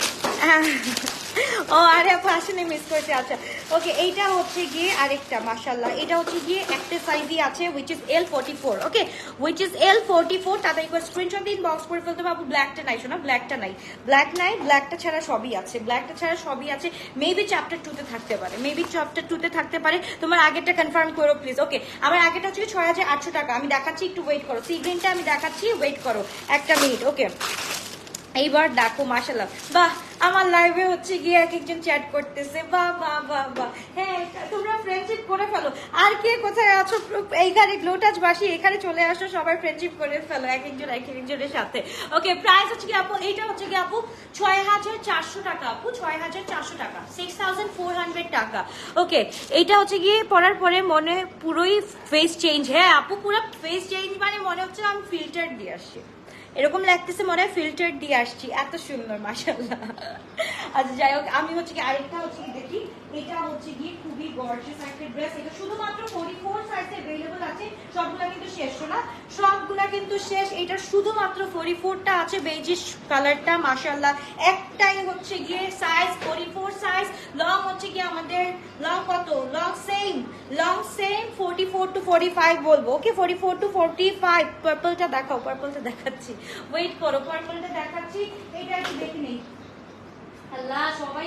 Speaker 1: ও আরে আপু আসেনি, মিস করেছে। আচ্ছা ওকে, এইটা হচ্ছে গিয়ে আরেকটা মাশাআল্লাহ, এটা হচ্ছে গিয়ে একটা সাইজই আছে which is L44, okay which is L44। তাদের একবার স্ক্রিনশট দিন, বক্স করে ফেলতে হবে। আপু ব্ল্যাকটা নাই, শোনা ব্ল্যাকটা নাই, ব্ল্যাক নাই, ব্ল্যাকটা ছাড়া সবই আছে, ব্ল্যাকটা ছাড়া সবই আছে। মেবি চ্যাপ্টার 2 তে থাকতে পারে, মেবি চ্যাপ্টার 2 তে থাকতে পারে। তোমার আগেরটা কনফার্ম করো প্লিজ। ওকে, আমার আগেটা হচ্ছে 6800 টাকা। আমি দেখাচ্ছি, একটু ওয়েট করো, সি গ্রিনটা আমি দেখাচ্ছি, ওয়েট করো একটা মিনিট। ওকে, এইবার দেখো মাশাআল্লাহ, বাহ আমার লাইভে হচ্ছে গিয়ে এক একজন চ্যাট করতেছে, বাহ বাহ বাহ বাহ। হ্যাঁ, তোমরা ফ্রেন্ডশিপ করে ফেলো। আর কে কোথায় আছো এইখানে গ্লোটাচ বাসি, এখানে চলে আসো, সবাই ফ্রেন্ডশিপ করে ফেলো এক একজনের সাথে। ওকে, প্রাইস হচ্ছে কি আপু, এইটা হচ্ছে কি আপু 6400 টাকা, আপু 6400 টাকা, 6400 টাকা। ওকে, এইটা হচ্ছে গিয়ে পরার পরে মনে পুরোই ফেস চেঞ্জ। হ্যাঁ আপু, পুরো ফেস চেঞ্জ, মানে মনে হচ্ছে আমি ফিল্টার দিয়ে আসছি, এরকম লাগতেছে, মনে হয় ফিল্টার দিয়ে আসছি, এত সুন্দর মাশাআল্লাহ। আচ্ছা যাই হোক, আমি হচ্ছে কি আরেকটা হচ্ছে কি দেখি, এটা হচ্ছে গিয়ে খুবই গর্জিয়াস একটা ড্রেস। এটা শুধুমাত্র 44 সাইজে अवेलेबल আছে, সবগুলা কিন্তু শেষ না, সবগুলা কিন্তু শেষ। এটা শুধুমাত্র 44টা আছে, বেজিশ কালারটা মাশাআল্লাহ। একটাই হচ্ছে গিয়ে সাইজ 44 সাইজ। লং হচ্ছে কি আমাদের লং কত, লং সেম 44 টু 45 বলবো। ওকে, 44 টু 45। পার্পলটা দেখাও, পার্পলটা দেখাচ্ছি, ওয়েট করো, পার্পলটা দেখাচ্ছি। এটা একটু দেখে নেই। আল্লাহ, সবাই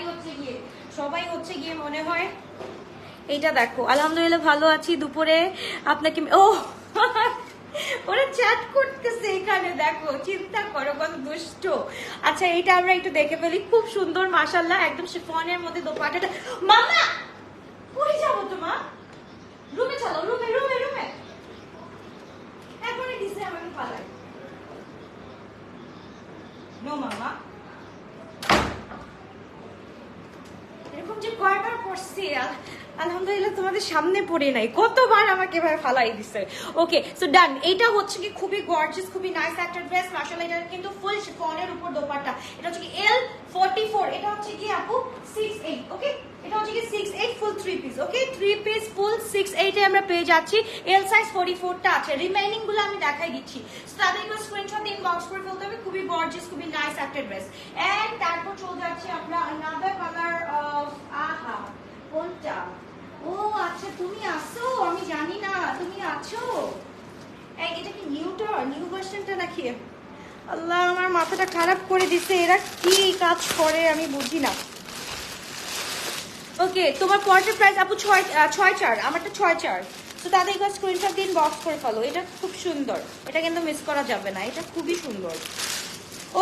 Speaker 1: হচ্ছে গিয়ে মনে হয় এইটা দেখো। আলহামদুলিল্লাহ ভালো আছি। দুপুরে আপনাকে ও ওরা চ্যাট করতেছে এখানে, দেখো চিন্তা করো কত দুষ্ট। আচ্ছা, এইটা আমরা একটু দেখে ফেলি, খুব সুন্দর মাশাআল্লাহ, একদম শিফনের মধ্যে দোপাট্টাটা। মামা কই যাবো তোমা, রুমে চলো, রুমে রুমে রুমে, এখনই দিছে আমাকে পালাই। নো মামা, এরকম যে কয়বার পড়ছি, আলহামদুলিল্লাহ তোমাদের সামনে পড়ে নাই, কতবার আমাকে এভাবে ফালাই দিছে। ওকে, সো ডান। এটা হচ্ছে কি খুবই গর্জিয়াস, খুবই নাইস একটা ড্রেস মাশাআল্লাহ। এটা কিন্তু ফুল শিফনের উপর দোপাট্টা। এটা হচ্ছে কি L44, এটা হচ্ছে কি আপু 68। ওকে, এটা হচ্ছে কি 68 ফুল 3 পিস। ওকে, 3 পিস ফুল 68 এ আমরা পেয়ে যাচ্ছি। এল সাইজ 44টা আছে, রিমেইনিং গুলো আমি দেখাই দিচ্ছি। সো তাদেরকে স্ক্রিনশট ইনবক্স করে ফেলতে হবে। খুবই গর্জিয়াস, খুবই নাইস একটা ড্রেস। এন্ড তারপর চলে যাচ্ছে আমরা আনাদার কালার অফ, আহা কোনটা, ও আচ্ছা তুমি আসো, আমি জানি না তুমি আছো। এটা কি নিউ ভার্সনটা নাকি? আল্লাহ, আমার মাথাটা খারাপ করে দিচ্ছে, এরা কি কাজ করে আমি বুঝি না। ওকে, তোমার কোয়ার্টার প্রাইস আপু 6.4, আমারটা 6.4। তো তাদের কাছে স্ক্রিনশট দিন, বক্স করে ফেলো। এটা খুব সুন্দর, এটা কিন্তু মিস করা যাবে না, এটা খুবই সুন্দর।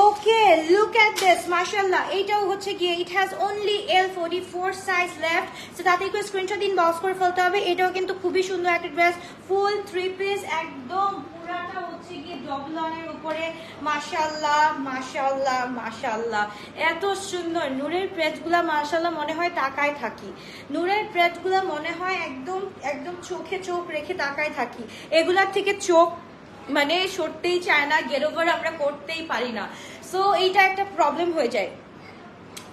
Speaker 1: ওকে, লুক এট দিস মাশাআল্লাহ। এইটাও হচ্ছে গিয়ে it has only L44 size left. So তাতে একটু স্ক্রিনশট দিন, বক্স করে ফেলতে হবে। এটাও কিন্তু খুবই সুন্দর একটা ড্রেস, ফুল 3 পিস, একদম পুরাটা হচ্ছে গিয়ে ডবল অনের উপরে মাশাআল্লাহ মাশাআল্লাহ মাশাআল্লাহ, এত সুন্দর। নূরের প্রেসগুলা মাশাআল্লাহ মনে হয় তাকায় থাকি, নূরের প্রেসগুলা মনে হয় একদম একদম চোখে চোখ রেখে তাকায় থাকি। এগুলার থেকে চোখ মানে সরতেই চায় না, গেট ওভার আমরা করতেই পারি না। সো এইটা একটা প্রবলেম হয়ে যায়।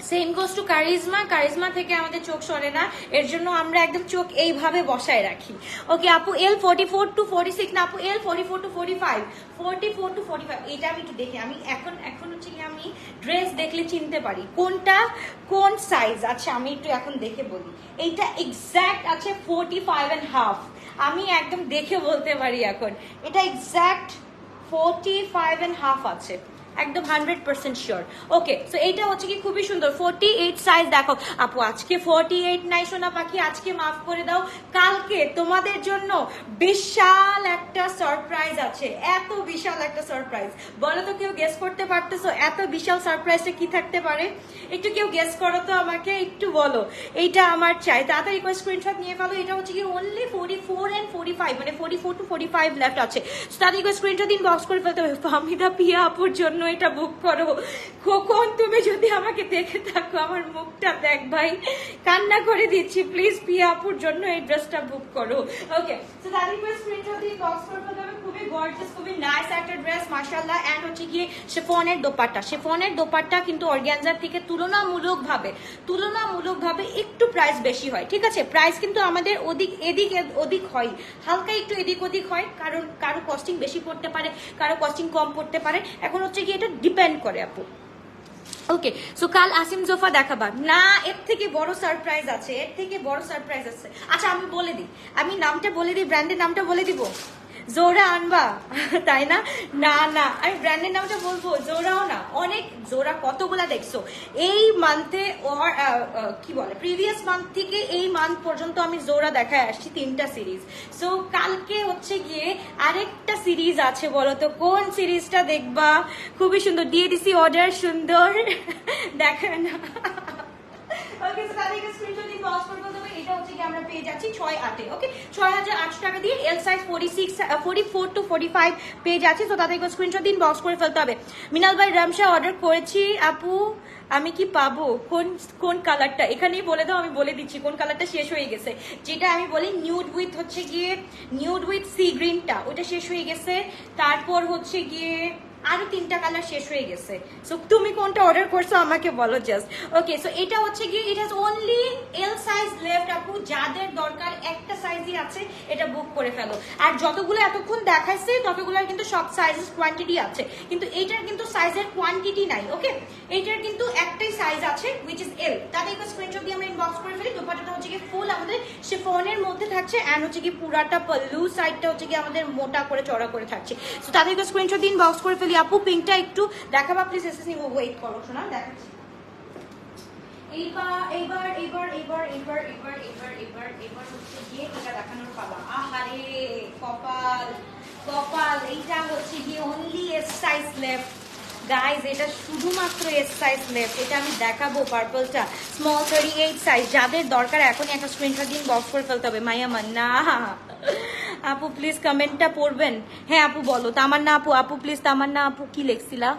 Speaker 1: সেম গোস টু কারিজমা থেকে আমাদের চোখ সরে না, এর জন্য আমরা একদম চোখ এইভাবে বসায় রাখি। ওকে আপু, L44 টু 46 না আপু, L44 টু 45, 44 টু 45। এটা আমি একটু দেখি, আমি এখন হচ্ছে কি আমি ড্রেস দেখলে চিনতে পারি কোনটা কোন সাইজ। আচ্ছা আমি একটু এখন দেখে বলি, এইটা এক্স্যাক্ট আছে 45.5। আমি একদম দেখে বলতে পারি এখন, এটা এক্স্যাক্ট 45.5 আছে, একদম 100% শিওর। ওকে, সো এইটা হচ্ছে কি খুবই সুন্দর, 48 সাইজ। দেখো আপু আজকে 48 নাই সোনা পাখি, আজকে মাফ করে দাও, কালকে তোমাদের জন্য বিশাল একটা সারপ্রাইজ আছে। এত বিশাল একটা সারপ্রাইজ, বলো তো কেউ গেস করতে পারতেছো এত বিশাল সারপ্রাইজটা কি থাকতে পারে? একটু কেউ গেস করো তো আমাকে, একটু বলো। এইটা আমার চাই, তাড়াতাড়ি করে স্ক্রিনশট নিয়ে ফেলো। এটা হচ্ছে কি অনলি 44 এন্ড 45, মানে 44 টু 45 লেফট আছে। তাড়াতাড়ি করে স্ক্রিনশট দিন, বক্স করে ফেলতে হবে। ফাহমিদা পিয়া আপুর জন্য এটা বুক করো। খোকন তুমি যদি আমাকে দেখে থাকো, আমার মুখটা দেখ ভাই, কান্না করে দিচ্ছি, প্লিজ পিয়া আপুর জন্য এই ড্রেসটা বুক করো। ওকে, সো তাড়াতাড়ি করে স্ক্রিনশট দিন, বক্স করে ফেলতে হবে। খুবই গর্জিয়াস, খুবই নাইস একটা ড্রেস মাশাআল্লাহ। এন্ড হচ্ছে গিয়ে শিফনের দোপাট্টা কিন্তু অর্গানজার থেকে তুলনামূলকভাবে একটু প্রাইস বেশি হয়, ঠিক আছে? প্রাইস কিন্তু আমাদের এদিক হয়, হালকা একটু এদিক ওদিক হয়, কারণ কারো কস্টিং বেশি পড়তে পারে, কারো কস্টিং কম পড়তে পারে। এখন হচ্ছে কি এটা ডিপেন্ড করে আপু, ওকে, সো কাল আসিম জোফা দেখাবা না? এর থেকে বড় সারপ্রাইজ আছে, এর থেকে বড় সারপ্রাইজ আছে। আচ্ছা আমি বলে দিই, আমি নামটা বলে দিই, ব্র্যান্ডের নামটা বলে দিব। জোরা আনবা তাই না? না না, আমি ব্র্যান্ডের নামটা বলবো, জোরাও না, অনেক জোরা কতগুলা দেখছো এই মান্থে, ওর কি বলে প্রিভিয়াস মান্থ থেকে এই মান্থ পর্যন্ত আমি জোরা দেখায় আসছি 3টা সিরিজ। সো কালকে হচ্ছে গিয়ে আরেকটা সিরিজ আছে, বলো তো কোন সিরিজটা দেখবা? খুবই সুন্দর দিয়ে দিছি অর্ডার, সুন্দর দেখা না। ওকে, সো তাদেরকে স্ক্রিনশট দিয়ে পজ করে বলতে হবে এটা হচ্ছে কি আমরা পেয়ে যাচ্ছি 6-8 এ। ওকে, 6800 টাকা দিয়ে এল সাইজ 44 to 45 পেয়ে যাচ্ছি। সো তাদেরকে স্ক্রিনশট দিন, বক্স করে ফেলতে হবে। মিনাল ভাই রামশা অর্ডার করেছি আপু, আমি কি পাবো? কোন কোন কালারটা এখানেই বলে দাও, আমি বলে দিচ্ছি কোন কালারটা শেষ হয়ে গেছে। যেটা আমি বলি নিউড উইথ হচ্ছে গিয়ে নিউড উইথ সি গ্রিনটা, ওটা শেষ হয়ে গেছে। তারপর হচ্ছে গিয়ে আরো 3টা কালার শেষ হয়ে গেছে। সো তুমি কোনটা অর্ডার করছো আমাকে বলো জাস্ট। ওকে, সো এটা হচ্ছে কি it has only L size left আপু, যাদের দরকার একটা সাইজই আছে এটা বুক করে ফেলো। আর যতগুলো এতক্ষণ দেখাইছে ততগুলোর কিন্তু সব সাইজেস কোয়ান্টিটি আছে, কিন্তু এইটার কিন্তু সাইজের কোয়ান্টিটি নাই। ওকে, এইটার কিন্তু একটাই সাইজ আছে হুইচ ইজ এল। তাদের একটা স্ক্রিনশট দিয়ে আমরা ইনবক্স করে ফেলি। দোপাট্টাটা হচ্ছে কি ফুল আমাদের শিফনের মধ্যে থাকছে, এন্ড হচ্ছে কি পুরাটা পল্লু সাইডটা হচ্ছে কি আমাদের মোটা করে চড়া করে থাকছে। সো তাদের একটা স্ক্রিনশট দিয়ে ইনবক্স করে ফেলি। আপু পিঙ্কটা একটু দেখাবা প্লিজ, এসএসসি ওয়েট করো শোনা, দেখাচ্ছি। এইবার এইবার এইবার এইবার এইবার এইবার এইবার এইবার এইবার হচ্ছে গিয়ে এটা দেখানোর পালা। আহারে কপাল কপাল, এইটা হচ্ছে গিয়ে only S size left guys, এটা শুধুমাত্র এস সাইজ লেফট। এটা আমি দেখাবো পার্পলটা স্মল 38 সাইজ, যাদের দরকার এখনই একটা স্ক্রিনশট দিন, বক্স করে ফেলতে হবে। মাইয়া মান্না আপু প্লিজ কমেন্টটা পড়বেন। হ্যাঁ আপু বলো, তামান্না আপু, আপু প্লিজ তামান্না আপু কি লিখছিলা?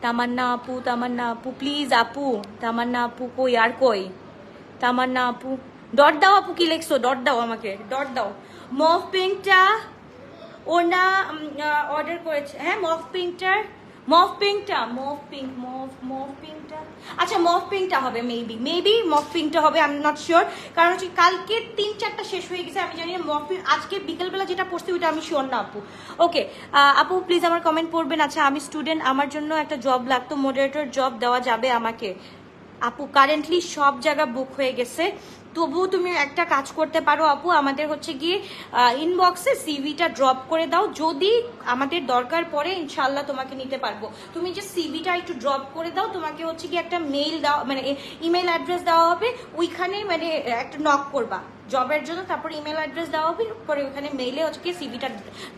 Speaker 1: তামান্না আপু প্লিজ, আপু তামান্না আপু কই, আর কই তামান্না আপু? ডট দাও আপু, কি লিখছো? ডট দাও আমাকে, ডট দাও। মফ পিঙ্কটা ওনা অর্ডার করেছে, হ্যাঁ মফ পিঙ্কটা আচ্ছা মফ পিঙ্কটা হবে, মেবি মফ পিঙ্কটা হবে, আমি নট শিওর। কারণ হচ্ছে কালকে 3-4টা শেষ হয়ে গেছে, আমি জানি মফ পিঙ্ক আজকে বিকেলবেলা যেটা পড়ছি ওইটা আমি শিওর না আপু। ওকে আপু প্লিজ আমার কমেন্ট পড়বেন। আচ্ছা আমি স্টুডেন্ট, আমার জন্য একটা জব লাগতো, মডারেটর জব দেওয়া যাবে আমাকে? আপু কারেন্টলি সব জায়গা বুক হয়ে গেছে, তবুও তুমি একটা কাজ করতে পারো আপু, আমাদের হচ্ছে গিয়ে ইনবক্সে সিভিটা ড্রপ করে দাও, যদি আমাদের দরকার পড়ে ইনশাল্লাহ তোমাকে নিতে পারবো। তুমি যে সিভিটা একটু ড্রপ করে দাও, তোমাকে হচ্ছে গিয়ে একটা মেইল দাও, মানে ইমেল অ্যাড্রেস দেওয়া হবে, ওইখানে মানে একটা নক করবা জবের জন্য, তারপর ইমেল অ্যাড্রেস দেওয়া হবে, পরে ওখানে মেইলে হচ্ছে কি সিভিটা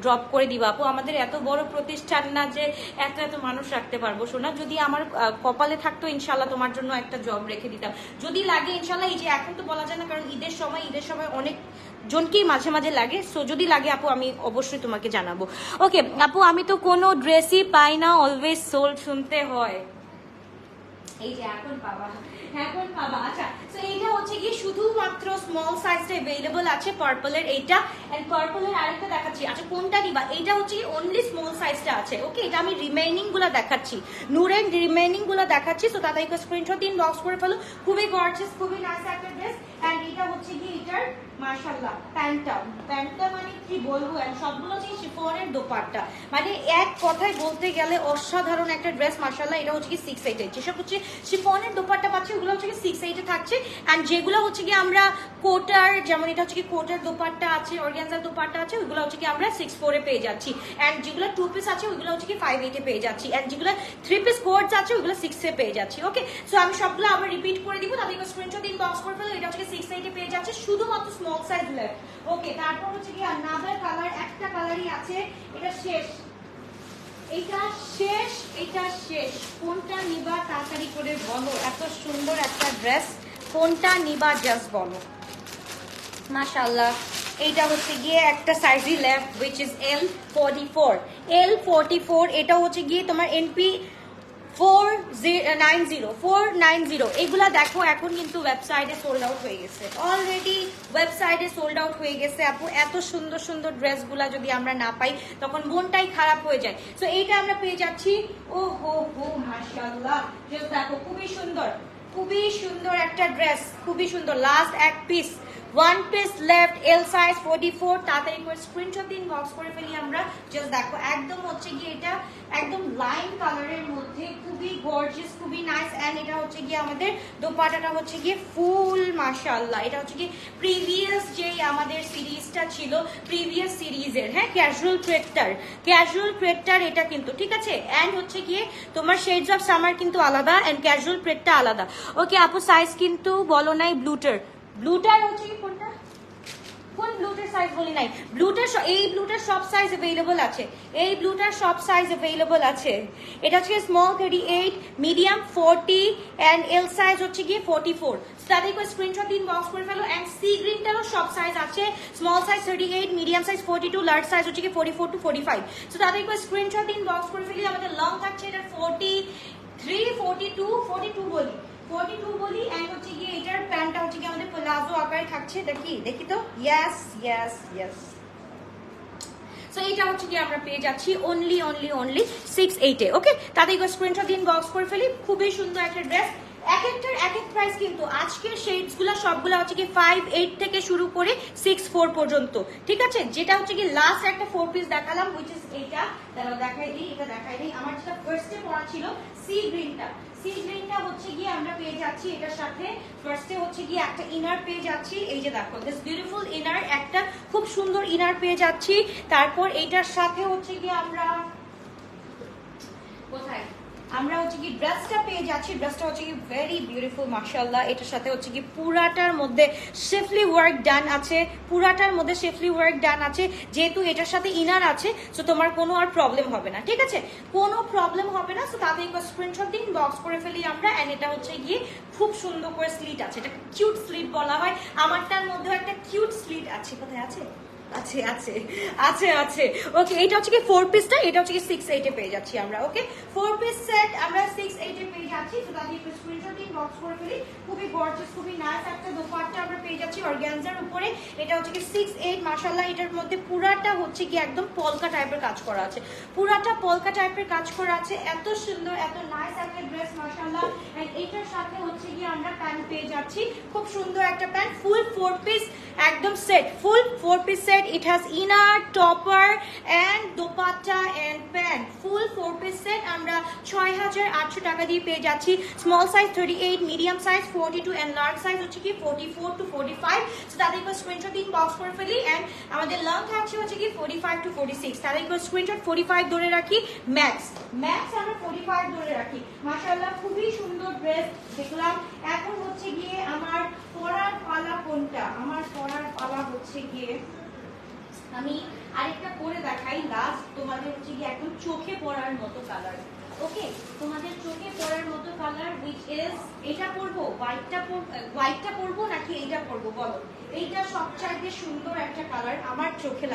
Speaker 1: ড্রপ করে দিবা আপু। আমাদের এত বড় প্রতিষ্ঠান না যে এত এত মানুষ রাখতে পারবো শোনা, যদি আমার কপালে থাকতো ইনশাল্লাহ তোমার জন্য একটা জব রেখে দিতাম। যদি লাগে ইনশাল্লাহ, এই যে এখন তো বলা যায় না কারণ ঈদের সময় অনেক জনকেই মাঝে মাঝে লাগে, সো যদি লাগে আপু আমি অবশ্যই তোমাকে জানাবো। ওকে আপু, আমি তো কোনো ড্রেসই পাই না, অলওয়েজ সোল্ড শুনতে হয়। এই যে এখন পাবা। আচ্ছা তো এইটা হচ্ছে কি শুধুমাত্র স্মল সাইজটা अवेलेबल আছে পার্পলের, এইটা এন্ড পার্পলের আরেকটা দেখাচ্ছি। আচ্ছা কোনটা নিবা? এইটা হচ্ছে কি অনলি স্মল সাইজটা আছে। ওকে, এটা আমি রিমেইনিং গুলো দেখাচ্ছি, নূরের রিমেইনিং গুলো দেখাচ্ছি। সো তাদেরকে স্ক্রিনশট দিন, বক্স করে ফেলো। খুবই গর্জিয়াস, খুবই নাইস একটা ড্রেস। এন্ড এটা হচ্ছে কি এটার মাশাআল্লাহ প্যান্টটা মানে কি বলবো, এন্ড সবগুলো হচ্ছে শিফনের দোপাট্টা, মানে এক কথায় বলতে গেলে অসাধারণ একটা ড্রেস মাশাআল্লাহ। এটা হচ্ছে কি 6/8, যেসব হচ্ছে শিফনের দোপাট্টা পাচ্ছি ওগুলো হচ্ছে কি 6/8 থাকছে। এন্ড যেগুলো হচ্ছে কি আমরা কোটার, যেমন এটা হচ্ছে কি কোটার দোপাট্টা আছে, অর্গানজার দোপাট্টা আছে, ওইগুলো হচ্ছে কি আমরা 6/4 পেয়ে যাচ্ছি। এন্ড যেগুলো 2 পিস আছে ওইগুলো হচ্ছে কি 5/8 পেয়ে যাচ্ছি। এন্ড যেগুলো 3 পিস কোটস আছে ওইগুলো 6 পেয়ে যাচ্ছি। ওকে, সো আমি সবগুলো আবার রিপিট করে দিব, তাদেরকে স্ক্রিনশট দিন, বক্স করে ফেলো। এটা হচ্ছে 6/8 পেয়ে যাচ্ছে, শুধুমাত্র স্মল সাইজ লেফট। ওকে, তারপর হচ্ছে কি আনাদার কালার, একটা কালারই আছে, এটা শেষ, এটা শেষ। কোনটা নিবা তাড়াতাড়ি করে বলো, এত সুন্দর একটা ড্রেস, কোনটা নিবা জাস্ট বলো। মাশাআল্লাহ, এইটা হচ্ছে গিয়ে একটা সাইজই লেফট which is L44, এটা হচ্ছে গিয়ে তোমার NP 490 এগুলা দেখো এখন কিন্তু ওয়েবসাইটে সোল্ড আউট হয়ে গেছে, অলরেডি ওয়েবসাইটে সোল্ড আউট হয়ে গেছে আপু। এত সুন্দর সুন্দর ড্রেসগুলা যদি আমরা না পাই তখন মনটাই খারাপ হয়ে যায়। সো এইটা আমরা পেয়ে যাচ্ছি। ও হো হো মাশাআল্লাহ, দেখো খুবই সুন্দর একটা ড্রেস, খুবই সুন্দর। লাস্ট এক piece one piece left, L size 44, তাড়াতাড়ি করে স্ক্রিনশট দিন, বক্স করে ফেলি আমরা। জাস্ট দেখো একদম হচ্ছে গিয়ে এটা একদম লাইম কালারের মধ্যে, খুবই গর্জিয়াস, খুবই নাইস। এন্ড এটা হচ্ছে গিয়ে আমাদের দোপাট্টাটা হচ্ছে গিয়ে ফুল মাশাআল্লাহ। এটা হচ্ছে গিয়ে প্রিভিয়াস যে আমাদের সিরিজটা ছিল, প্রিভিয়াস সিরিজের, হ্যাঁ, ক্যাজুয়াল ক্রেটটার এটা কিন্তু, ঠিক আছে। এন্ড হচ্ছে গিয়ে তোমার শেডস অফ সামার কিন্তু আলাদা এন্ড ক্যাজুয়াল ক্রেটটা আলাদা। ওকে আপু, সাইজ কিন্তু বলো নাই ব্লুটার হচ্ছে কি কোনটা, কোন ব্লুটার সাইজ বলি নাই। এই ব্লুটার সব সাইজ अवेलेबल আছে, এই ব্লুটার সব সাইজ अवेलेबल আছে। এটা হচ্ছে small 38, medium 40 and L size হচ্ছে গিয়ে 44। তাদের করে স্ক্রিনশট দিন, বক্স করে ফেলো। এন্ড সি গ্রিনটারও সব সাইজ আছে, small size 38, medium size 42, large size হচ্ছে গিয়ে 44 to 45। সো তাদের করে স্ক্রিনশট দিন, বক্স করে ফেলি। আমাদের লং থাকছে এটা 43, 42 বলি 42 বলি। এন্ড হচ্ছে গিয়ে এটার প্যান্টটা হচ্ছে গিয়ে আমাদের প্লাজো আকারে থাকছে, দেখি তো, ইয়েস। সো এটা হচ্ছে কি আমরা পেয়ে যাচ্ছি অনলি 68 এ। ওকে, তাদের স্ক্রিনশট দিন, বক্স করে ফেলি। খুবই সুন্দর একটা ড্রেস, এক একটার এক এক প্রাইস কিন্তু। আজকের শেডস গুলা সবগুলা হচ্ছে কি 5-8 থেকে শুরু করে 6-4 পর্যন্ত, ঠিক আছে। যেটা হচ্ছে কি লাস্ট একটা 4 পিস দেখালাম, হুইচ ইজ এইটা, তাহলে দেখাই দিই, এটা দেখাই দিই। আমার যেটা ফার্স্টে পড়া ছিল সি গ্রিনটা হচ্ছে গিয়ে আমরা পেয়ে যাচ্ছি এটার সাথে। ফার্স্টে হচ্ছে গিয়ে একটা ইনার পেয়ে যাচ্ছি, এই যে দেখো দিস বিউটিফুল ইনার, একটা খুব সুন্দর ইনার পেয়ে যাচ্ছি। তারপর এইটার সাথে হচ্ছে গিয়ে আমরা কোথায় আমরা হচ্ছে কি ড্রেসটা পেয়ে যাচ্ছি। ড্রেসটা হচ্ছে কি ভেরি বিউটিফুল মাশাআল্লাহ। এটার সাথে হচ্ছে কি পুরাটার মধ্যে শেফলি ওয়ার্ক ডান আছে, যেহেতু এটার সাথে ইনার আছে, সো তোমার কোনো আর প্রবলেম হবে না, ঠিক আছে, কোনো প্রবলেম হবে না। সো তাদের একটা স্ক্রিনশট দিন, বক্স করে ফেলি আমরা। এন্ড এটা হচ্ছে গিয়ে খুব সুন্দর করে স্লিট আছে, এটা কিউট স্লিট বলা হয়। আমারটার মধ্যে একটা কিউট স্লিট আছে, কোথায় আছে, আছে। ওকে, এটা হচ্ছে কি 4 পিসটা, এটা হচ্ছে কি 6-8 এ পেয়ে যাচ্ছি আমরা। ওকে, 4 পিস সেট আমরা 6-8 এ পেয়ে যাচ্ছি। তো তাদের একটু স্ক্রিনশট দিন, বক্স করে ফেলি। খুবই গর্জিয়াস, খুবই নাইস একটা দোপাট্টা আমরা পেয়ে যাচ্ছি অর্গানজার উপরে। এটা হচ্ছে কি 6-8 মাশাআল্লাহ। এটার মধ্যে পুরাটা হচ্ছে কি একদম পলকা টাইপের কাজ করা আছে, এত সুন্দর, এত নাইস একটা ড্রেস মাশাআল্লাহ। এন্ড এটার সাথে হচ্ছে কি আমরা প্যান্ট পেয়ে যাচ্ছি, খুব সুন্দর একটা প্যান্ট, ফুল 4 পিস একদম set, full 4 piece set. It has inner, topper and dupatta and pant. Full 4 piece set আমরা 6800 টাকা দিয়ে পেয়ে যাচ্ছি। Small size 38, medium size 42 and large size হচ্ছে কি 44 to 45। সো তাদের একবার স্ক্রিনশট দিন, বক্স করে ফেলি। এন্ড আমাদের লং থাকছে হচ্ছে কি 45 to 46। তাদের একবার স্ক্রিনশট 45 ধরে রাখি, ম্যাক্স আমরা 45 ধরে রাখি। মাশাআল্লাহ খুবই সুন্দর ড্রেস দেখলাম। এখন হচ্ছে গিয়ে আমার পরার পালা কোনটা? আমার পরার পালা হচ্ছে গিয়ে আমি আরেকটা পরে দেখাই লাস্ট, তোমাদের হচ্ছে কি একদম চোখে পড়ার মতো কালার। ওকে, তোমাদের চোখে পড়ার মতো কালার হুইচ ইজ, এটা পরবো, হোয়াইটটা পরবো নাকি এইটা পরবো বলো? এইটা সবচাইতে সুন্দর একটা কালার আমার চোখে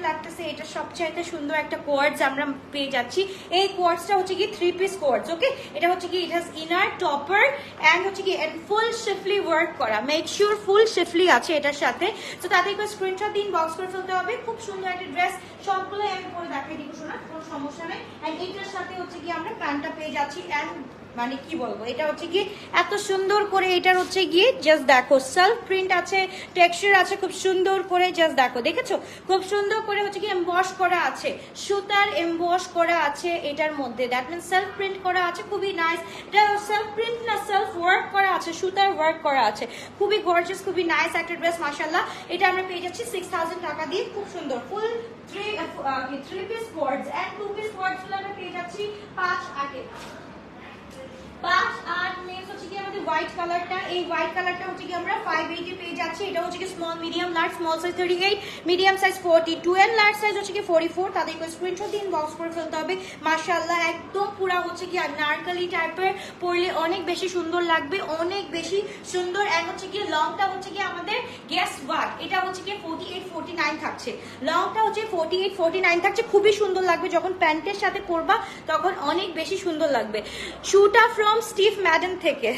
Speaker 1: লাগতেছে, এটা সবচাইতে সুন্দর একটা কোয়ার্ডস আমরা পেয়ে যাচ্ছি। এই কোয়ার্ডসটা হচ্ছে কি 3 পিস কোয়ার্ডস। ওকে, এটা হচ্ছে কি it has inner, topper and হচ্ছে কি এন্ড ফুল শিফলি ওয়ার্ক করা, মেক শিওর ফুল শিফলি আছে এটার সাথে। তো তাদেরকে স্ক্রিনশট দিন, বক্স করে ফেলতে হবে। খুব সুন্দর একটা ড্রেস, সবগুলো আমি পরে দেখাই দিব শোনা, কোনো সমস্যা নেই। এন্ড এইটার সাথে হচ্ছে কি আমরা প্যান্টটা পেয়ে যাচ্ছি। এন্ড মানে কি বলবো, এটা হচ্ছে কি এত সুন্দর করে, এটার হচ্ছে গিয়ে জাস্ট দেখো সেলফ প্রিন্ট আছে, টেক্সচার আছে খুব সুন্দর করে, জাস্ট দেখো, দেখেছো খুব সুন্দর করে হচ্ছে কি এমবস করা আছে, সুতার এমবস করা আছে এটার মধ্যে, দ্যাট মিন্স সেলফ প্রিন্ট করা আছে, খুবই নাইস। এটা সেলফ প্রিন্ট না, সেলফ ওয়ার্ক করা আছে, সুতার ওয়ার্ক করা আছে, খুবই গর্জিয়াস, খুবই নাইস একটা ড্রেস মাশাআল্লাহ। এটা আমরা পেয়ে যাচ্ছি 6000 টাকা দিয়ে, খুব সুন্দর full 3 piece co-ords and 2 piece co-ords গুলো আমরা পেয়ে যাচ্ছি 5-8 মিনিট হচ্ছে কি আমাদের হোয়াইট কালারটা, এই হোয়াইট কালারটা হচ্ছে কি আমরা 580 পেয়ে যাচ্ছি। এটা হচ্ছে কি small, medium, large. Small size 38, medium size 42 and large size হচ্ছে কি 44। তাদেরকে স্ক্রিনশট দিন, বক্স করে ফেলতে হবে। মাশাআল্লাহ একদম পুরা হচ্ছে কি নারকেলি টাইপের, পরলে অনেক বেশি সুন্দর লাগবে, অনেক বেশি সুন্দর। এন্ড হচ্ছে কি লংটা হচ্ছে কি আমাদের গেস ওয়াট, এটা হচ্ছে কি 48-49 থাকছে, লংটা হচ্ছে 48-49 থাকছে, খুবই সুন্দর লাগবে যখন প্যান্টের সাথে পরবা, তখন অনেক বেশি সুন্দর লাগবে। শুটা ফ্রম স্টিভ ম্যাডেন থেকে,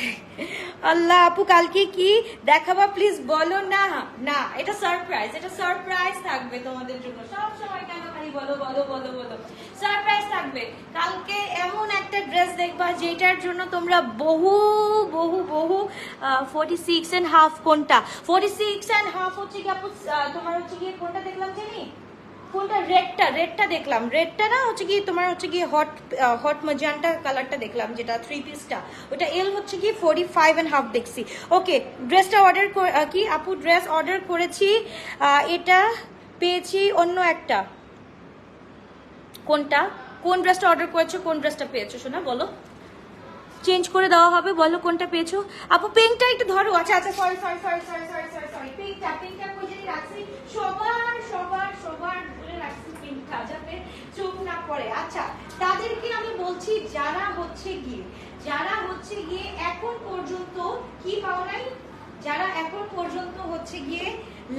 Speaker 1: আল্লাহ আপু কালকে কি দেখাবা প্লিজ বলো না। না এটা সারপ্রাইজ, এটা সারপ্রাইজ থাকবে তোমাদের জন্য সব সময়। কেন খালি বলো বলো বলো বলো, সারপ্রাইজ থাকবে কালকে। এমন একটা ড্রেস দেখবা যেটার জন্য তোমরা বহু বহু বহু 46.5 কোনটা 46.5 হচ্ছে কি আপু তোমার হচ্ছে কি কোনটা দেখলাম জানি, কোনটা রেডটা দেখলাম, রেডটা না হচ্ছে কি তোমার হচ্ছে কি হট মজান্টা কালারটা দেখলাম, যেটা 3 পিসটা ওটা এল হচ্ছে কি 45.5 দেখছি। ওকে ড্রেসটা অর্ডার কি আপু ড্রেস অর্ডার করেছি, এটা পেয়েছি অন্য একটা। কোনটা কোন ড্রেসটা অর্ডার করেছো, কোন ড্রেসটা পেয়েছো শোনা বলো, চেঞ্জ করে দেওয়া হবে, বলো কোনটা পেয়েছো। আপু পিঙ্কটা একটু ধরো। আচ্ছা আচ্ছা sorry sorry sorry sorry sorry sorry sorry পিঙ্কটা কই জানি রাখছি, সবার সবার সবার ধরে রাখছি পিঙ্কটা যাতে চোখ না পড়ে। আচ্ছা তাদেরকে আমি বলছি যারা হচ্ছে গিয়ে এখন পর্যন্ত কি পাও নাই, যারা এখন পর্যন্ত হচ্ছে গিয়ে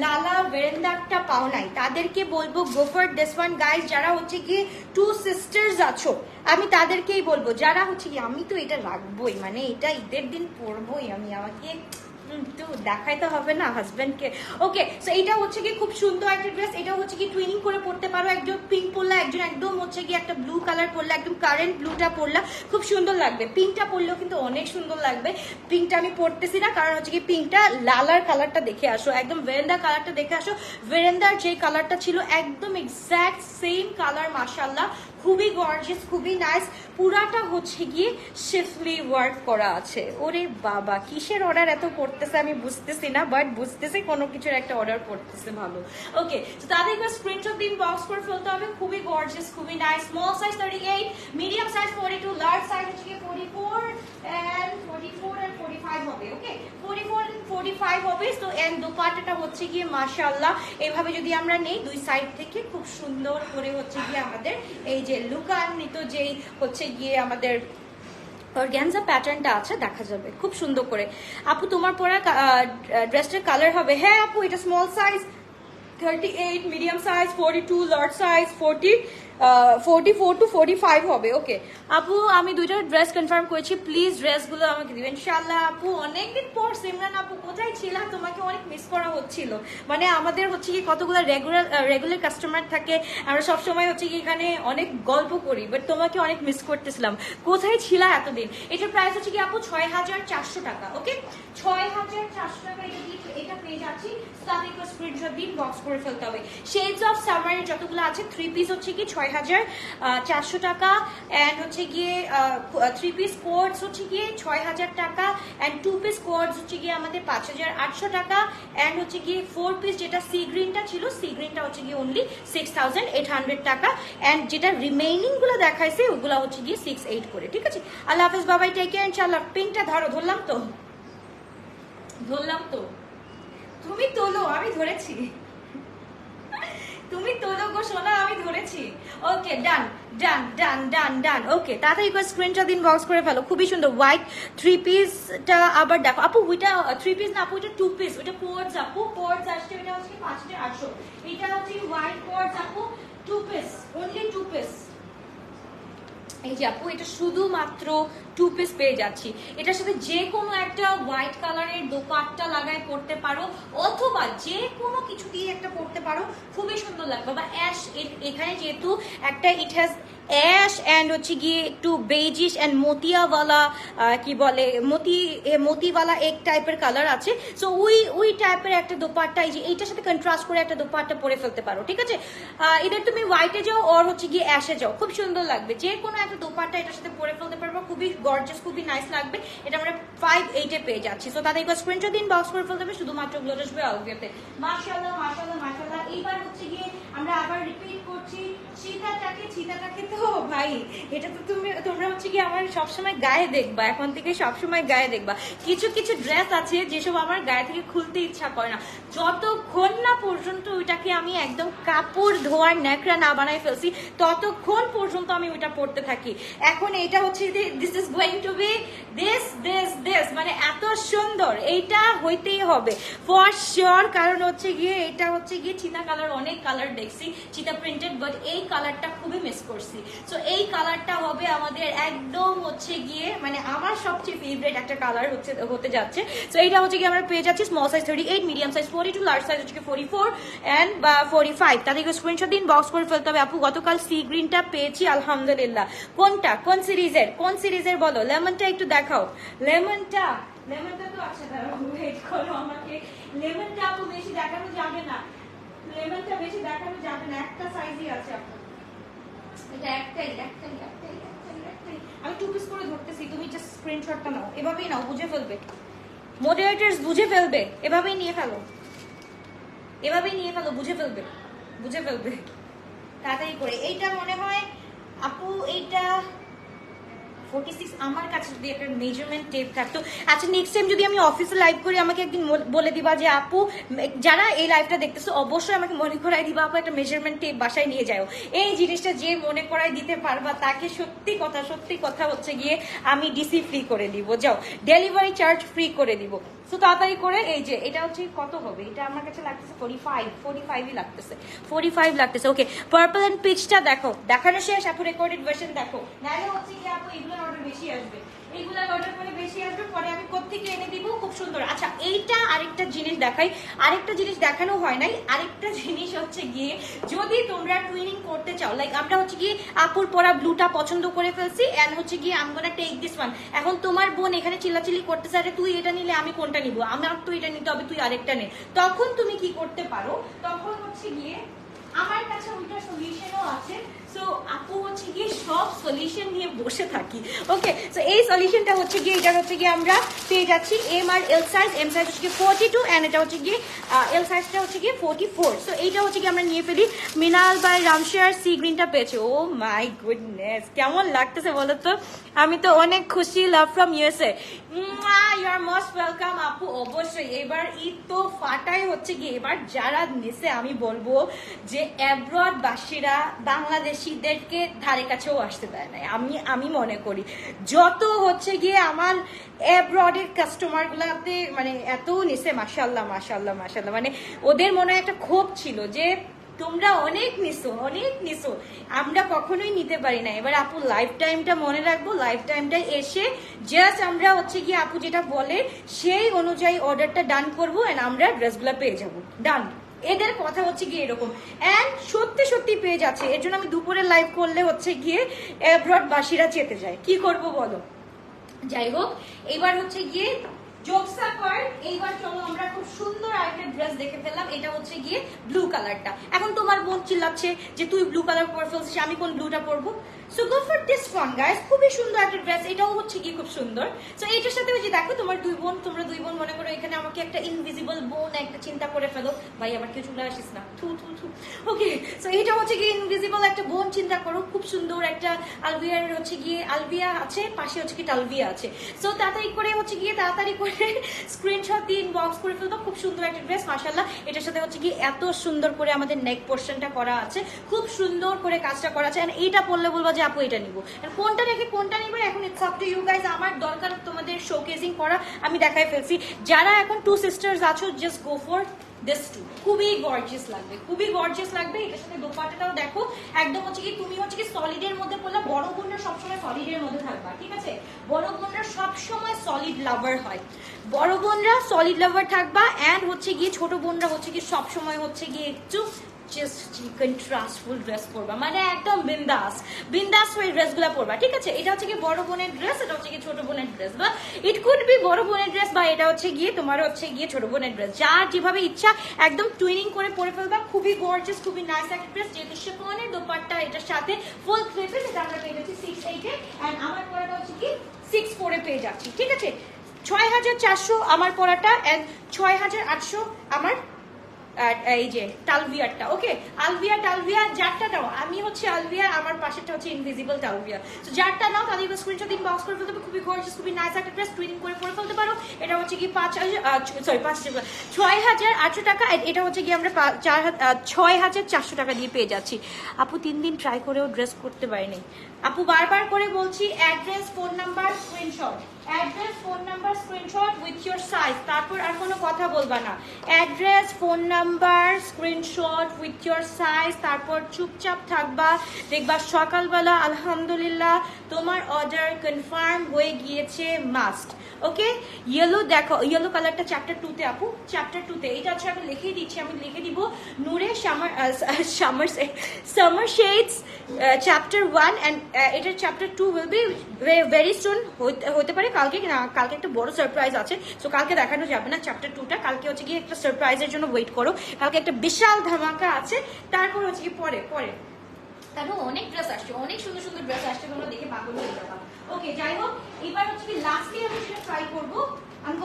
Speaker 1: লালা ভেরেন্দারটা পাও নাই, তাদেরকে বলবো গো ফর দিস ওয়ান গাইস। যারা হচ্ছে গিয়ে 2 সিস্টার্স আছো আমি তাদেরকেই বলবো, যারা হচ্ছে কি আমি তো এটা রাখবোই, মানে এটা ঈদের দিন পরবোই আমি, আমাকে তো দেখাইতে হবে না হাজবেন্ডকে। ওকে সো এটা হচ্ছে কি খুব সুন্দর একটা ড্রেস, এটা হচ্ছে কি টুইনিং করে পড়তে পারো, একজন পিঙ্ক পরলা, একজন একদম হচ্ছে কি একটা ব্লু কালার পরলা, একদম কারেন্ট ব্লুটা পরলা, খুব সুন্দর লাগবে। পিঙ্কটা পরলেও কিন্তু অনেক সুন্দর লাগবে। পিঙ্কটা আমি পরতেছি না কারণ হচ্ছে কি পিঙ্কটা লালার কালারটা দেখে আসো, একদম ভেরেন্ডা কালারটা দেখে আসো, ভেরেন্ডার যে কালারটা ছিল একদম এক্স্যাক্ট সেম কালার, মাশাআল্লাহ খুবই গর্জিয়াস খুবই নাইস। পুরাটা হচ্ছে গিয়ে শিফলি ওয়ার্ক করা আছে। ওরে বাবা কিসের অর্ডার এত করতেছে আমি বুঝতেছি না, বাট বুঝতেছি কোনো কিছুর একটা অর্ডার করতেছে ভালো। ওকে তো তাদের স্ক্রিনশট দিন, বক্স করে ফেলতে হবে, খুবই গর্জিয়াস খুবই nice. Small size 38, medium size 42, large size হচ্ছে গিয়ে 44 and 45 হবে। ওকে 44 and 45 হবে। তো এন্ড দোপাট্টাটা হচ্ছে গিয়ে মাশাআল্লাহ এভাবে যদি আমরা নেই দুই সাইড থেকে খুব সুন্দর করে হচ্ছে গিয়ে আমাদের এই যে লুকান্বিত যেই হচ্ছে গিয়ে আমাদের অর্গানজা প্যাটার্নটা আছে দেখা যাবে খুব সুন্দর করে। আপু তোমার পরা ড্রেসটার কালার হবে, হ্যাঁ আপু এটা small size 38, medium size 42, large size 44 to 45 হবে। ওকে আপু আমি দুইটা ড্রেস কনফার্ম করেছি, প্লিজ ড্রেসগুলো আমাকে দিবেন ইনশাআল্লাহ। আপু অনেকদিন পর সিমরান আপু কোথায় ছিলা, তোমাকে অনেক মিস করা হচ্ছিল, মানে আমাদের হচ্ছে কি কতগুলো রেগুলার কাস্টমার থাকে, আমরা সবসময় হচ্ছে কি এখানে অনেক গল্প করি, বাট তোমাকে অনেক মিস করতেছিলাম, কোথায় ছিলা এতদিন। এটার প্রাইস হচ্ছে কি আপু 6400 টাকা। ওকে 6400 টাকা এটা পেয়ে যাচ্ছি, তাতে একটু স্ক্রিনশট দিন, বক্স করে ফেলতে হবে। শেডস অফ সামারের যতগুলো আছে 3 পিস হচ্ছে কি 6400 টাকা, এন্ড হচ্ছে গিয়ে 3 পিস কোটস হচ্ছে গিয়ে 6000 টাকা, এন্ড 2 পিস কোটস হচ্ছে গিয়ে আমাদের 5800 টাকা, এন্ড হচ্ছে গিয়ে 4 পিস যেটা সি গ্রিনটা ছিল, সি গ্রিনটা হচ্ছে গিয়ে অনলি 6800 টাকা, এন্ড যেটা রিমেইনিং গুলো দেখাইছে ওগুলো হচ্ছে গিয়ে 68 করে। ঠিক আছে আল্লাহ হাফেজ বাবাই, টেক কেয়ার ইনশাআল্লাহ। পিঙ্কটা ধরলাম তো তুমি তোলো, আমি ধরেছি, তুমি তোলো গো সোনা, আমি ধরেছি। ওকে ডান ডান ডান ডান ডান। ওকে তাড়াতাড়ি করে স্ক্রিনটা দিন, বক্স করে ফেলো, খুবই সুন্দর হোয়াইট 3 পিসটা। আবার দেখো আপু ওইটা 3 পিস না আপু, ওইটা 2 পিস, ওইটা কোডস আপু, কোডস আসছে, এটা হচ্ছে 5800, এটা হচ্ছে হোয়াইট কোডস আপু 2 পিস, অনলি 2 পিস। এই যে আপু এটা শুধুমাত্র 2 পিস পেয়ে যাচ্ছি, এটার সাথে যে কোনো একটা হোয়াইট কালারের দোপাট্টা লাগায় পরতে পারো, অথবা যে কোনো কিছু দিয়ে একটা পরতে পারো, খুবই সুন্দর লাগবে। বা অ্যাশ, এখানে যেহেতু একটা ইট হ্যাজ অ্যাশ এন্ড হচ্ছে গিয়ে একটু বেজিশ এন্ড মতিয়াওয়ালা কি বলে মতিওয়ালা এক টাইপের কালার আছে, সো ওই টাইপের একটা দোপাট্টা এই যে এইটার সাথে কন্ট্রাস্ট করে একটা দোপাট্টা পরে ফেলতে পারো। ঠিক আছে এদের তুমি হোয়াইটে যাও আর হচ্ছে গিয়ে অ্যাশে যাও, খুব সুন্দর লাগবে। যে কোনো একটা দোপাট্টা এটার সাথে পরে ফেলতে পারবো, খুবই গর্জিয়াস খুবই নাইস লাগবে। এটা আমরা 58 পেয়ে যাচ্ছি, সো তাদের একবার স্ক্রিনশট দিন, বক্স করে ফেলতে হবে, শুধুমাত্র গ্লোড আসবে আউটগেতে। মাশাআল্লাহ মাশাআল্লাহ মাশাআল্লাহ। এইবার হচ্ছে গিয়ে আমরা আবার রিপিট করছি চিতাটাকে তো ভাই এটা তো তোমরা হচ্ছে কি আমার সবসময় গায়ে দেখবা, এখন থেকে সবসময় গায়ে দেখবা। কিছু কিছু ড্রেস আছে যেসব আমার গায়ে থেকে খুলতে ইচ্ছা করে না, যতক্ষণ না পর্যন্ত ওইটাকে আমি একদম কাপড় ধোয়ার ন্যাকড়া না বানাই ফেলছি ততক্ষণ পর্যন্ত আমি ওইটা পরতে থাকি। এখন এটা হচ্ছে this is going to be this মানে এত সুন্দর, এইটা হইতেই হবে ফর শিওর। কারণ হচ্ছে গিয়ে এটা হচ্ছে গিয়ে চিতা কালার, অনেক কালার দেখছি চিতা প্রিন্টেড, বাট এই কালারটা খুবই মিস করছি। সো এই কালারটা হবে আমাদের একদম হচ্ছে গিয়ে মানে আমার সবচেয়ে ফেভারিট একটা কালার হতে যাচ্ছে। সো এইটা হচ্ছে গিয়ে আমরা পেয়ে যাচ্ছি small size 38, medium size 42, large size হচ্ছে 44 এন্ড 45। তাদেরকে স্ক্রিনশট দিন, বক্স করে ফেলতে হবে। আপু গতকাল সি গ্রিনটা পেয়েছি আলহামদুলিল্লাহ। কোনটা, কোন সিরিজের বলো? লেমনটা একটু দেখাও। লেমনটা তো আচ্ছা দাঁড়াও, ওয়েট করো আমাকে। লেমনটা আপু বেশি দেখানো যাবে না, একটা সাইজই আছে আপু, এটা একটাই। আমি 2 পিস করে ধরতেছি, তুমি জাস্ট স্ক্রিনশটটা নাও, এভাবেই নাও, বুঝে ফেলবে মডারেটরস, বুঝে ফেলবে, এভাবেই নিয়ে ফেলো, বুঝে ফেলবে তাড়াতাড়ি করে। এইটা মনে হয় আপু এইটা 46। আমার কাছে যদি একটা মেজারমেন্ট টেপ থাকতো। আচ্ছা নেক্সট টাইম যদি আমি অফিসে লাইভ করি আমাকে একদিন বলে দিবা যে আপু, যারা এই লাইভটা দেখতেছো অবশ্যই আমাকে মনে করাই দিবা আপু একটা মেজারমেন্ট টেপ বাসায় নিয়ে যাও। এই জিনিসটা যে মনে করাই দিতে পারবা তাকে সত্যি কথা হচ্ছে গিয়ে আমি ডিসি ফ্রি করে দিব, যাও ডেলিভারি চার্জ ফ্রি করে দিব। তো তাড়াতাড়ি করে এই যে এটা হচ্ছে কত হবে, এটা আমার কাছে লাগতেছে 45ই লাগতেছে, 45 লাগতেছে। ওকে, পার্পল এন্ড পিচটা দেখো, দেখানো শেষ। আপু রেকর্ডেড ভার্সন দেখো, নাহলে হচ্ছে কি আপু এগুলোর অর্ডার বেশি আসবে, পরে আমি কোত্থেকে এনে দিব, খুব সুন্দর। আচ্ছা এইটা আরেকটা জিনিস দেখাই, আরেকটা জিনিস দেখানো হয় নাই, আরেকটা জিনিস হচ্ছে গিয়ে যদি তোমরা টুইনিং করতে চাও, লাইক আমরা হচ্ছে গিয়ে আপুর পরা ব্লুটা পছন্দ করে ফেলছি এন্ড হচ্ছে গিয়ে I am gonna take this one. এখন তোমার বোন এখানে চিল্লাচিল্লি করতেছে, আরে তুই এটা নিলে আমি কোনটা নিব, আমার তো এটা নিতে হবে, তুই আরেকটা নে। তখন তুমি কি করতে পারো, তখন হচ্ছে গিয়ে আমার কাছে ওইটা সলিউশনও আছে। সো আপু হচ্ছে গিয়ে সব সলিউশন নিয়ে বসে থাকি। ওকে, সো এই সলিউশনটা হচ্ছে গিয়ে এটা হচ্ছে গিয়ে আমরা পেয়ে যাচ্ছি M R L size. M size হচ্ছে গিয়ে 42 এন্ড এটা হচ্ছে গিয়ে এল সাইজটা হচ্ছে গিয়ে 44। সো এইটা হচ্ছে গিয়ে আমরা নিয়ে ফেলি। মিনাল বাই রামশেয়ার সি গ্রিনটা পেয়েছে। ও মাই গুডনেস, কেমন লাগতেছে বলো তো? আমি তো অনেক খুশি। Love from USA, you are most welcome আপু। অবশ্যই এবার ঈদ তো ফাটাই হচ্ছে গিয়ে, এবার যারা নিছে আমি বলবো যে অ্যাব্রড বাসীরা বাংলাদেশিদেরকে ধারে কাছেও আসতে দেয় না। আমি মনে করি যত হচ্ছে গিয়ে আমার অ্যাব্রডের কাস্টমার গুলাতে মানে এত নিছে, মাশাল্লাহ, মানে ওদের মনে একটা ক্ষোভ ছিল যে তোমরা অনেক নিছো, আমরা কখনোই নিতে পারি না। এবার আপু লাইফ টাইমটা মনে রাখবো, লাইফ টাইমটা এসে জাস্ট আমরা হচ্ছে গিয়ে আপু যেটা বলে সেই অনুযায়ী অর্ডারটা ডান করবো এন্ড আমরা ড্রেসগুলো পেয়ে যাবো। ডান, এদের কথা হচ্ছে গিয়ে এরকম এন্ড সত্যি পেয়ে যাচ্ছে। এর জন্য আমি দুপুরে লাইভ করলে হচ্ছে গিয়ে অ্যাব্রড বাসীরা চেতে যায়, কি করব বলো? যাই হোক, এবার হচ্ছে গিয়ে জোকসা পার্ট। এইবার চলো আমরা খুব সুন্দর আরেকটা ড্রেস দেখে ফেললাম, এটা হচ্ছে গিয়ে ব্লু কালারটা। এখন তোমার বোন চিল্লাচ্ছে যে তুই ব্লু কালার পরে ফেলছিস, আমি কোন ব্লুটা পরবো? So go for this one guys, খুবই সুন্দর একটা ড্রেস, এটাও হচ্ছে গিয়ে খুব সুন্দর। সো এটার সাথে ওই যে দেখো তোমার তোমরা দুই বোন মনে করো এখানে আমাকে একটা ইনভিজিবল বোন একটা চিন্তা করে ফেলো, ভাই আবার কেউ চলে আসিস না, থু। ওকে, সো এটা হচ্ছে গিয়ে ইনভিজিবল একটা বোন চিন্তা করো, খুব সুন্দর একটা আলভিয়ার হচ্ছে গিয়ে আলভিয়া আছে, পাশে হচ্ছে কি টালভিয়া আছে। সো তাড়াতাড়ি করে স্ক্রিনশট দিয়ে ইনবক্স করে ফেলবো। খুব সুন্দর একটা ড্রেস মাশাআল্লাহ। এটার সাথে হচ্ছে কি এত সুন্দর করে আমাদের নেক পোর্শনটা করা আছে, খুব সুন্দর করে কাজটা করা আছে। এইটা পরলে বলবো যে আপু এটা নিবো, কোনটা রেখে কোনটা নিবো এখন it's up to you guys. আমার দরকার তোমাদের শোকেজিং করা, আমি দেখাই ফেলছি। যারা এখন 2 সিস্টার্স আছো just go for this two, খুবই গর্জিয়াস লাগবে। এটার সাথে দোপাট্টাটাও দেখো, একদম হচ্ছে কি তুমি হচ্ছে কি সলিডের মধ্যে পড়লে, বড় বোনরা সবসময় সলিডের মধ্যে থাকবা, ঠিক আছে? বড় বোনরা সবসময় সলিড লাভার হয়, বড় বোনরা সলিড লাভার থাকবা এন্ড হচ্ছে গিয়ে ছোট বোনরা হচ্ছে কি সবসময় হচ্ছে গিয়ে একটু জাস্ট কন্ট্রাস্টফুল ড্রেস পরবা, মানে একদম বিন্দাস হয়ে ড্রেসগুলো পরবা, ঠিক আছে? এটা হচ্ছে কি বড় বোনের ড্রেস, এটা হচ্ছে কি ছোট বোনের ড্রেস, বা ইট কুড বি বড় বোনের ড্রেস বা এটা হচ্ছে গিয়ে তোমার হচ্ছে গিয়ে ছোট বোনের ড্রেস, যার যেভাবে ইচ্ছা একদম টুইনিং করে পরে ফেলবা। খুবই গর্জিয়াস, খুবই নাইস একটা ড্রেস, যেহেতু শিফনের দোপাট্টা এটার সাথে ফুল স্লিভের, এটা আমরা পেয়ে যাচ্ছি 6/8 এন্ড আমার পরাটা হচ্ছে কি 6/4 পেয়ে যাচ্ছি, ঠিক আছে? 6400 আমার পরাটা এন্ড 6800 আমার এই যে টালভিয়ারটা। ওকে, টালভিয়া যারটা নাও, আমি হচ্ছে আলভিয়া, আমার পাশেরটা হচ্ছে ইনভিজিবল টালভিয়া। তো যারটা নাও তাদের স্ক্রিনশট দিন, বক্স করে ফেলতে হবে। খুবই গর্জিয়াস, খুবই নাইস একটা ড্রেস, টুইনিং করে পরে ফেলতে পারো। এটা হচ্ছে কি 6,800 টাকা। এটা হচ্ছে কি আমরা 6,400 টাকা দিয়ে পেয়ে যাচ্ছি। আপু 3 দিন ট্রাই করেও ড্রেস করতে পারিনি। আপু বারবার করে বলছি, address, phone number, screenshot, address, phone number, screenshot with your size, তারপর আর কোনো কথা বলবা না। Address, phone number, screenshot with your size, তারপর চুপচাপ থাকবা। দেখবা সকালবেলা আলহামদুলিল্লাহ তোমার অর্ডার কনফার্ম হয়ে গিয়েছে, মাস্ট। ওকে, ইয়েলো দেখো, ইয়েলো কালারটা চ্যাপ্টার 2 তে আপু, চ্যাপ্টার 2 তে। এটা হচ্ছে আমি লিখেই দিচ্ছি, আমি লিখে দিব নূরে সামার শেডস চ্যাপ্টার 1 অ্যান্ড এটার chapter 2 will be very soon. হতে পারে কালকে, না কালকে একটা বড় সারপ্রাইজ আছে, সো কালকে দেখানো যাবে না চ্যাপ্টার 2টা। কালকে হচ্ছে গিয়ে একটা সারপ্রাইজের জন্য ওয়েট করো, কালকে একটা বিশাল ধামাকা আছে। তারপর হচ্ছে কি পরে তারপর অনেক ড্রেস আসছে, অনেক সুন্দর সুন্দর ড্রেস আসছে, তোমরা দেখে পাগল হয়ে যাবা। ওকে, যাই হোক, এবার হচ্ছে কি লাস্টে আমি সেটা ট্রাই করবো। আমি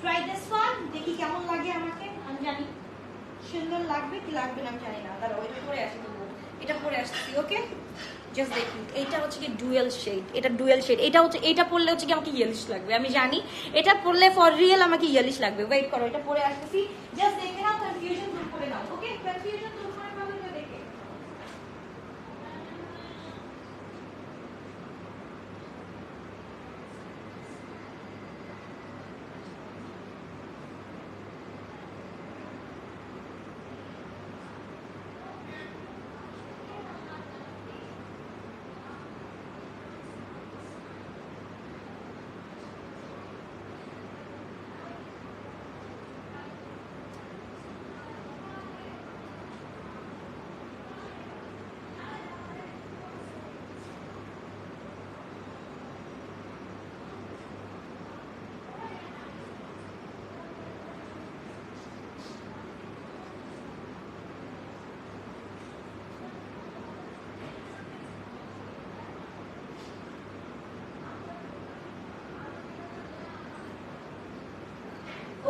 Speaker 1: ট্রাই দিস ওয়ান, দেখি কেমন লাগে আমাকে। আমি জানি সুন্দর লাগবে কি লাগবে না আমি জানি না, দাঁড়াও এটা পরে আসি, তবু এটা পরে আসছি। ওকে, জাস্ট দেখি, এইটা হচ্ছে কি ডুয়েল শেড, এটা ডুয়েল শেড। এটা হচ্ছে, এটা পরলে হচ্ছে কি আমাকে ইয়েলিশ লাগবে, আমি জানি এটা পরলে ফর রিয়েল আমাকে ইয়েলিশ লাগবে। ওয়েট করো, এটা পরে আসতেছি, জাস্ট দেখে নাও, কনফিউশন দূর করে নাও। ওকে, কনফিউশন দূর করে পাবে না দেখে।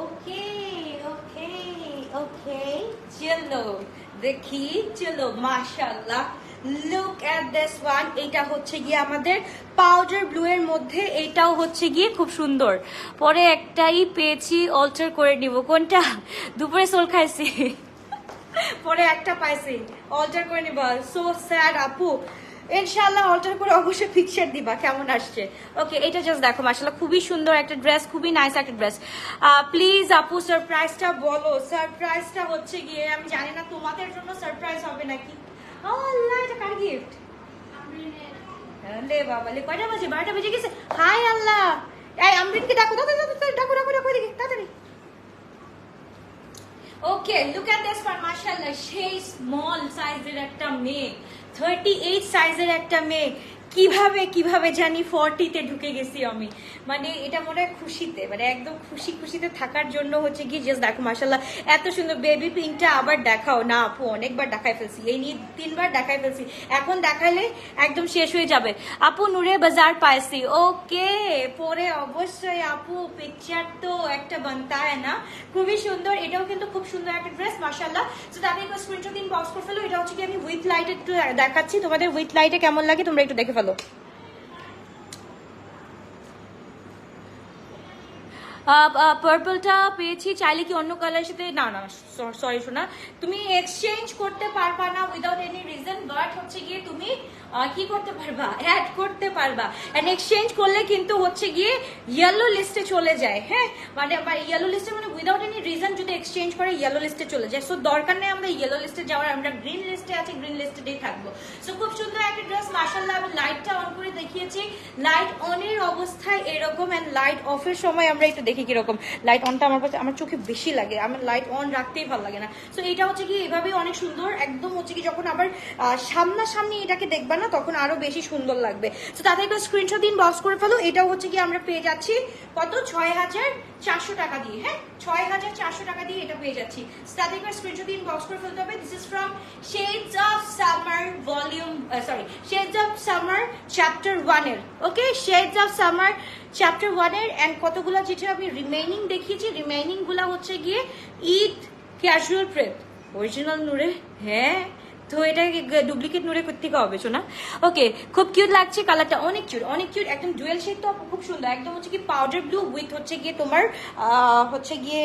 Speaker 1: ওকে ওকে ওকে, চলো দেখি, চলো মাশাআল্লাহ, লুক এট দিস ওয়ান। এটা হচ্ছে গিয়ে আমাদের পাউডার ব্লু এর মধ্যে, এটাও হচ্ছে গিয়ে খুব সুন্দর। পরে একটাই পেয়েছি, অল্টার করে নিব। কোনটা? দুপুরে সোল খাইছি, পরে একটা পাইছি, অল্টার করে নিবা। সো স্যাড আপু, ইনশাআল্লাহ অল্টার করে অবশ্যই পিকচার দিবা কেমন আসছে। ওকে, এটা জাস্ট দেখো মাশাআল্লাহ, খুবই সুন্দর একটা ড্রেস, খুবই নাইস একটা ড্রেস। প্লিজ আপু সারপ্রাইজটা বলো। সারপ্রাইজটা হচ্ছে গিয়ে, আমি জানি না তোমাদের জন্য সারপ্রাইজ হবে নাকি। ও আল্লাহ, এটা কার গিফট? লে বাবা, লে কয়টা বাজে? 12টা বেজে গেছে। হাই আল্লাহ, এই আমরিনকে ডাকো, ডাকো ডাকো ডাকো ডাকো, এদিকে তাড়াতাড়ি। ওকে, লুক এট দিস ওয়ান, মাশাআল্লাহ, সেই স্মল সাইজের একটা মেয়ে, 38 সাইজের একটা মেয়ে, কিভাবে জানি 40-তে ঢুকে গেছি আমি। মানে এটা মনে হয় খুশিতে, মানে একদম খুশিতে থাকার জন্য হচ্ছে কি, জাস্ট দেখো মাশাআল্লাহ, এত সুন্দর। বেবি পিঙ্কটা আবার দেখাও না আপু, অনেকবার দেখাই ফেলছি, এই নিয়ে 3বার দেখাই ফেলছি, এখন দেখালে একদম শেষ হয়ে যাবে। আপু নূরে বাজার পাইছি। ওকে, পরে অবশ্যই আপু, পিকচার তো একটা বানতা হয় না। খুবই সুন্দর, এটাও কিন্তু খুব সুন্দর একটা ড্রেস মাশাআল্লাহ। তো তাদের একটু স্ক্রিনশট দিন, বক্স করে ফেলো। এটা হচ্ছে কি আমি উইথ লাইট একটু দেখাচ্ছি তোমাদের, উইথ লাইটে কেমন লাগে তোমরা একটু দেখে ফেলো। পার্পলটা পেয়েছি, চাইলে কি অন্য কালারের সাথে, না না সরি শোনা, তুমি এক্সচেঞ্জ করতে পারবা না উইদাউট এনি রিজন, বাট হচ্ছে গিয়ে তুমি কি করতে পারবা, অ্যাড করতে পারবা। এন্ড এক্সচেঞ্জ করলে কিন্তু হচ্ছে গিয়ে ইয়েলো লিস্টে চলে যায়। হ্যাঁ, মানে ইয়েলো লিস্টে, মানে উইদাউট এনি রিজন যদি এক্সচেঞ্জ করে ইয়েলো লিস্টে চলে যায়। সো দরকার নেই আমরা ইয়েলো লিস্টে যাওয়ার, আমরা গ্রিন লিস্টে আছি, গ্রিন লিস্টেই থাকবো। সো খুব সুন্দর একটা ড্রেস মাশাআল্লাহ। আমি লাইটটা অন করে দেখিয়েছি, লাইট অনের অবস্থায় এরকম, এন্ড লাইট অফের সময় আমরা একটু দেখি কিরকম। লাইট অনটা আমার চোখে বেশি লাগে, আমার লাইট অন রাখতেই ভালো লাগে না। সো এটা হচ্ছে কি এভাবেই অনেক সুন্দর, একদম হচ্ছে কি যখন আবার সামনাসামনি এটাকে দেখবা না, তখন আরো বেশি সুন্দর লাগবে। তো তাদের একটা স্ক্রিনশট দিন, বক্স করে ফেলো। এটাও হচ্ছে কি আমরা পেয়ে যাচ্ছি কত, 6,400 টাকা দিয়ে। হ্যাঁ, 6,400 টাকা দিয়ে এটা পেয়ে যাচ্ছি। তাদের একটা স্ক্রিনশট দিন, বক্স করে ফেলতে হবে। This is from shades of summer volume, shades of summer chapter 1 এর। ওকে, শেডস অফ সামার চ্যাপ্টার 1 এর। এন্ড কতগুলো যেটা আমি রিমেইনিং দেখিয়েছি, রিমেইনিং গুলা হচ্ছে গিয়ে ঈদ ক্যাজুয়াল প্রেপ অরিজিনাল নূরে, হ্যাঁ তো এটা ডুপ্লিকেট নূরে থেকে হবে শোনা। ওকে, খুব কিউট লাগছে কালারটা, অনেক কিউট একদম ডুয়েল শেড তো খুব সুন্দর, একদম হচ্ছে কি পাউডার ব্লু উইথ হচ্ছে গিয়ে তোমার হচ্ছে গিয়ে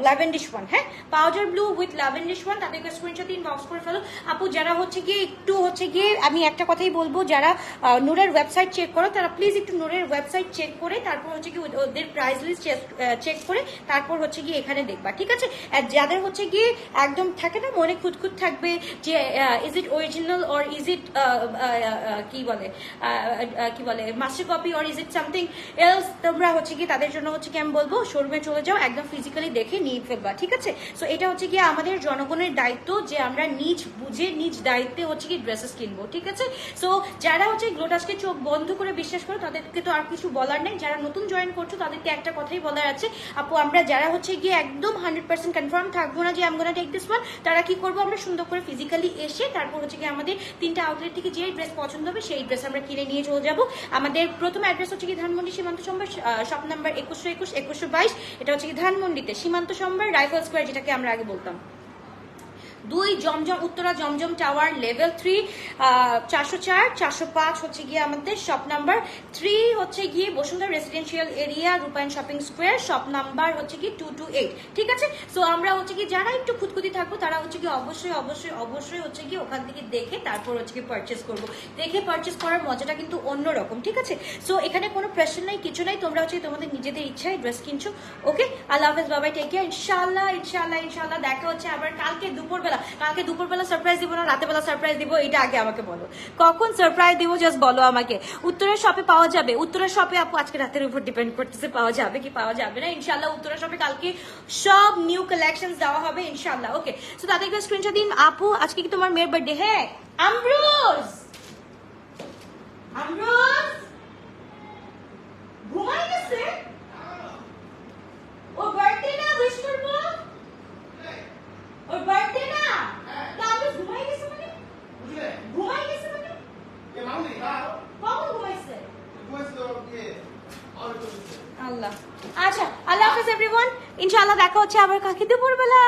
Speaker 1: ল্যাভেন্ডিশ ওয়ান, হ্যাঁ পাউডার ব্লু উইথ ল্যাভেন্ডিশ ওয়ান। তাদেরকে স্ক্রিনশট ইনবক্স করে ফেলো আপু। যারা হচ্ছে গিয়ে একটু হচ্ছে গিয়ে আমি একটা কথাই বলবো, যারা নূরের ওয়েবসাইট চেক করো তারা প্লিজ একটু নূরের ওয়েবসাইট চেক করে তারপর হচ্ছে কি ওদের প্রাইস লিস্ট চেক করে তারপর হচ্ছে গিয়ে এখানে দেখবা, ঠিক আছে? আর যাদের হচ্ছে গিয়ে একদম থাকে না মনে খুঁতখুত থাকবে যে is it original or is it কি বলে master copy or is it something else, তোমরা হচ্ছে কি তাদের জন্য হচ্ছে কি আমি বলবো শোরুমে চলে যাও, একদম ফিজিক্যালি দেখে নিয়ে ফেলবা, ঠিক আছে? সো এটা হচ্ছে কি আমাদের জনগণের দায়িত্ব যে আমরা নিজ বুঝে নিজ দায়িত্বে হচ্ছে কি ড্রেসেস কিনবো, ঠিক আছে? সো যারা হচ্ছে গ্লোটাসকে চোখ বন্ধ করে বিশ্বাস করো তাদেরকে তো আর কিছু বলার নেই। যারা নতুন জয়েন করছো তাদেরকে একটা কথাই বলার আছে আপু, আমরা যারা হচ্ছে গিয়ে একদম 100% কনফার্ম থাকবো না যে I am gonna take this one, তারা কি করবো আমরা সুন্দর করে ফিজিক্যালি এসে তারপর হচ্ছে কি আমাদের 3টা আউটলেট থেকে যে ড্রেস পছন্দ হবে সেই ড্রেস আমরা কিনে নিয়ে চলে যাবো। আমাদের প্রথম অ্যাড্রেস হচ্ছে কি ধানমন্ডি সীমান্ত সম্ভার, শপ নাম্বার 2121 2122। এটা হচ্ছে কি ধানমন্ডিতে সীমান্ত সম্ভার রাইফেল স্কোয়ার, যেটাকে আমরা আগে বলতাম। 2 জমজম উত্তরা জমজম টাওয়ার লেভেল 3 404 405 হচ্ছে গিয়ে আমাদের শপ নাম্বার 3 হচ্ছে গিয়ে বসুন্ধরা রেসিডেন্সিয়াল এরিয়া রূপায়ণ শপিং স্কোয়ার, শপ নাম্বার হচ্ছে কি 228, ঠিক আছে? সো আমরা হচ্ছে কি যারা একটু খুঁতখুতি থাকবো তারা হচ্ছে কি অবশ্যই হচ্ছে কি ওখান থেকে দেখে তারপর হচ্ছে কি পারচেস করবো। দেখে পারচেস করার মজাটা কিন্তু অন্যরকম, ঠিক আছে? সো এখানে কোনো প্রেশার নাই, কিছু নাই, তোমরা হচ্ছে তোমাদের নিজেদের ইচ্ছায় ড্রেস কিনছো। ওকে, আল্লাহ হাফেজ, বাবাই, টেক কেয়ার। ইনশাআল্লাহ দেখা হচ্ছে আবার কালকে দুপুরবেলা সারপ্রাইজ দিব না রাতে বেলা সারপ্রাইজ দিব, এটা আগে আমাকে বলো কখন সারপ্রাইজ দিব, জাস্ট বলো আমাকে। উত্তরের শপে পাওয়া যাবে, উত্তরের শপে আপু আজকে রাতের উপর ডিপেন্ড করতেছে পাওয়া যাবে কি পাওয়া যাবে না। ইনশাআল্লাহ উত্তরের শপে কালকে সব নিউ কালেকশন দেওয়া হবে ইনশাআল্লাহ। ওকে, সো তাদেরকে স্ক্রিনশট দিন আপু। আজকে কি তোমার মেয়ের বার্থডে? হ্যাঁ আমরোজ ঘুমাই গেছে, ও বার্থডে না উইশ করবো, ওর বার্থডে না তো আমি ঘুমাই গেছে মানে কখন ঘুমাইছে? আল্লাহ, আচ্ছা আল্লাহ হাফেজ এভরিওয়ান। ইনশাআল্লাহ দেখা হচ্ছে আবার কালকে দুপুরবেলা।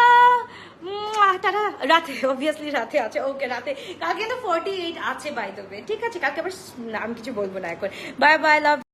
Speaker 1: টাটা। রাতে অবভিয়াসলি রাতে আছে, ওকে রাতে কালকে তো 48 আছে বাই দ্য ওয়ে, ঠিক আছে? কালকে আবার আমি কিছু বলবো না এখন। বাই বাই, লাভ।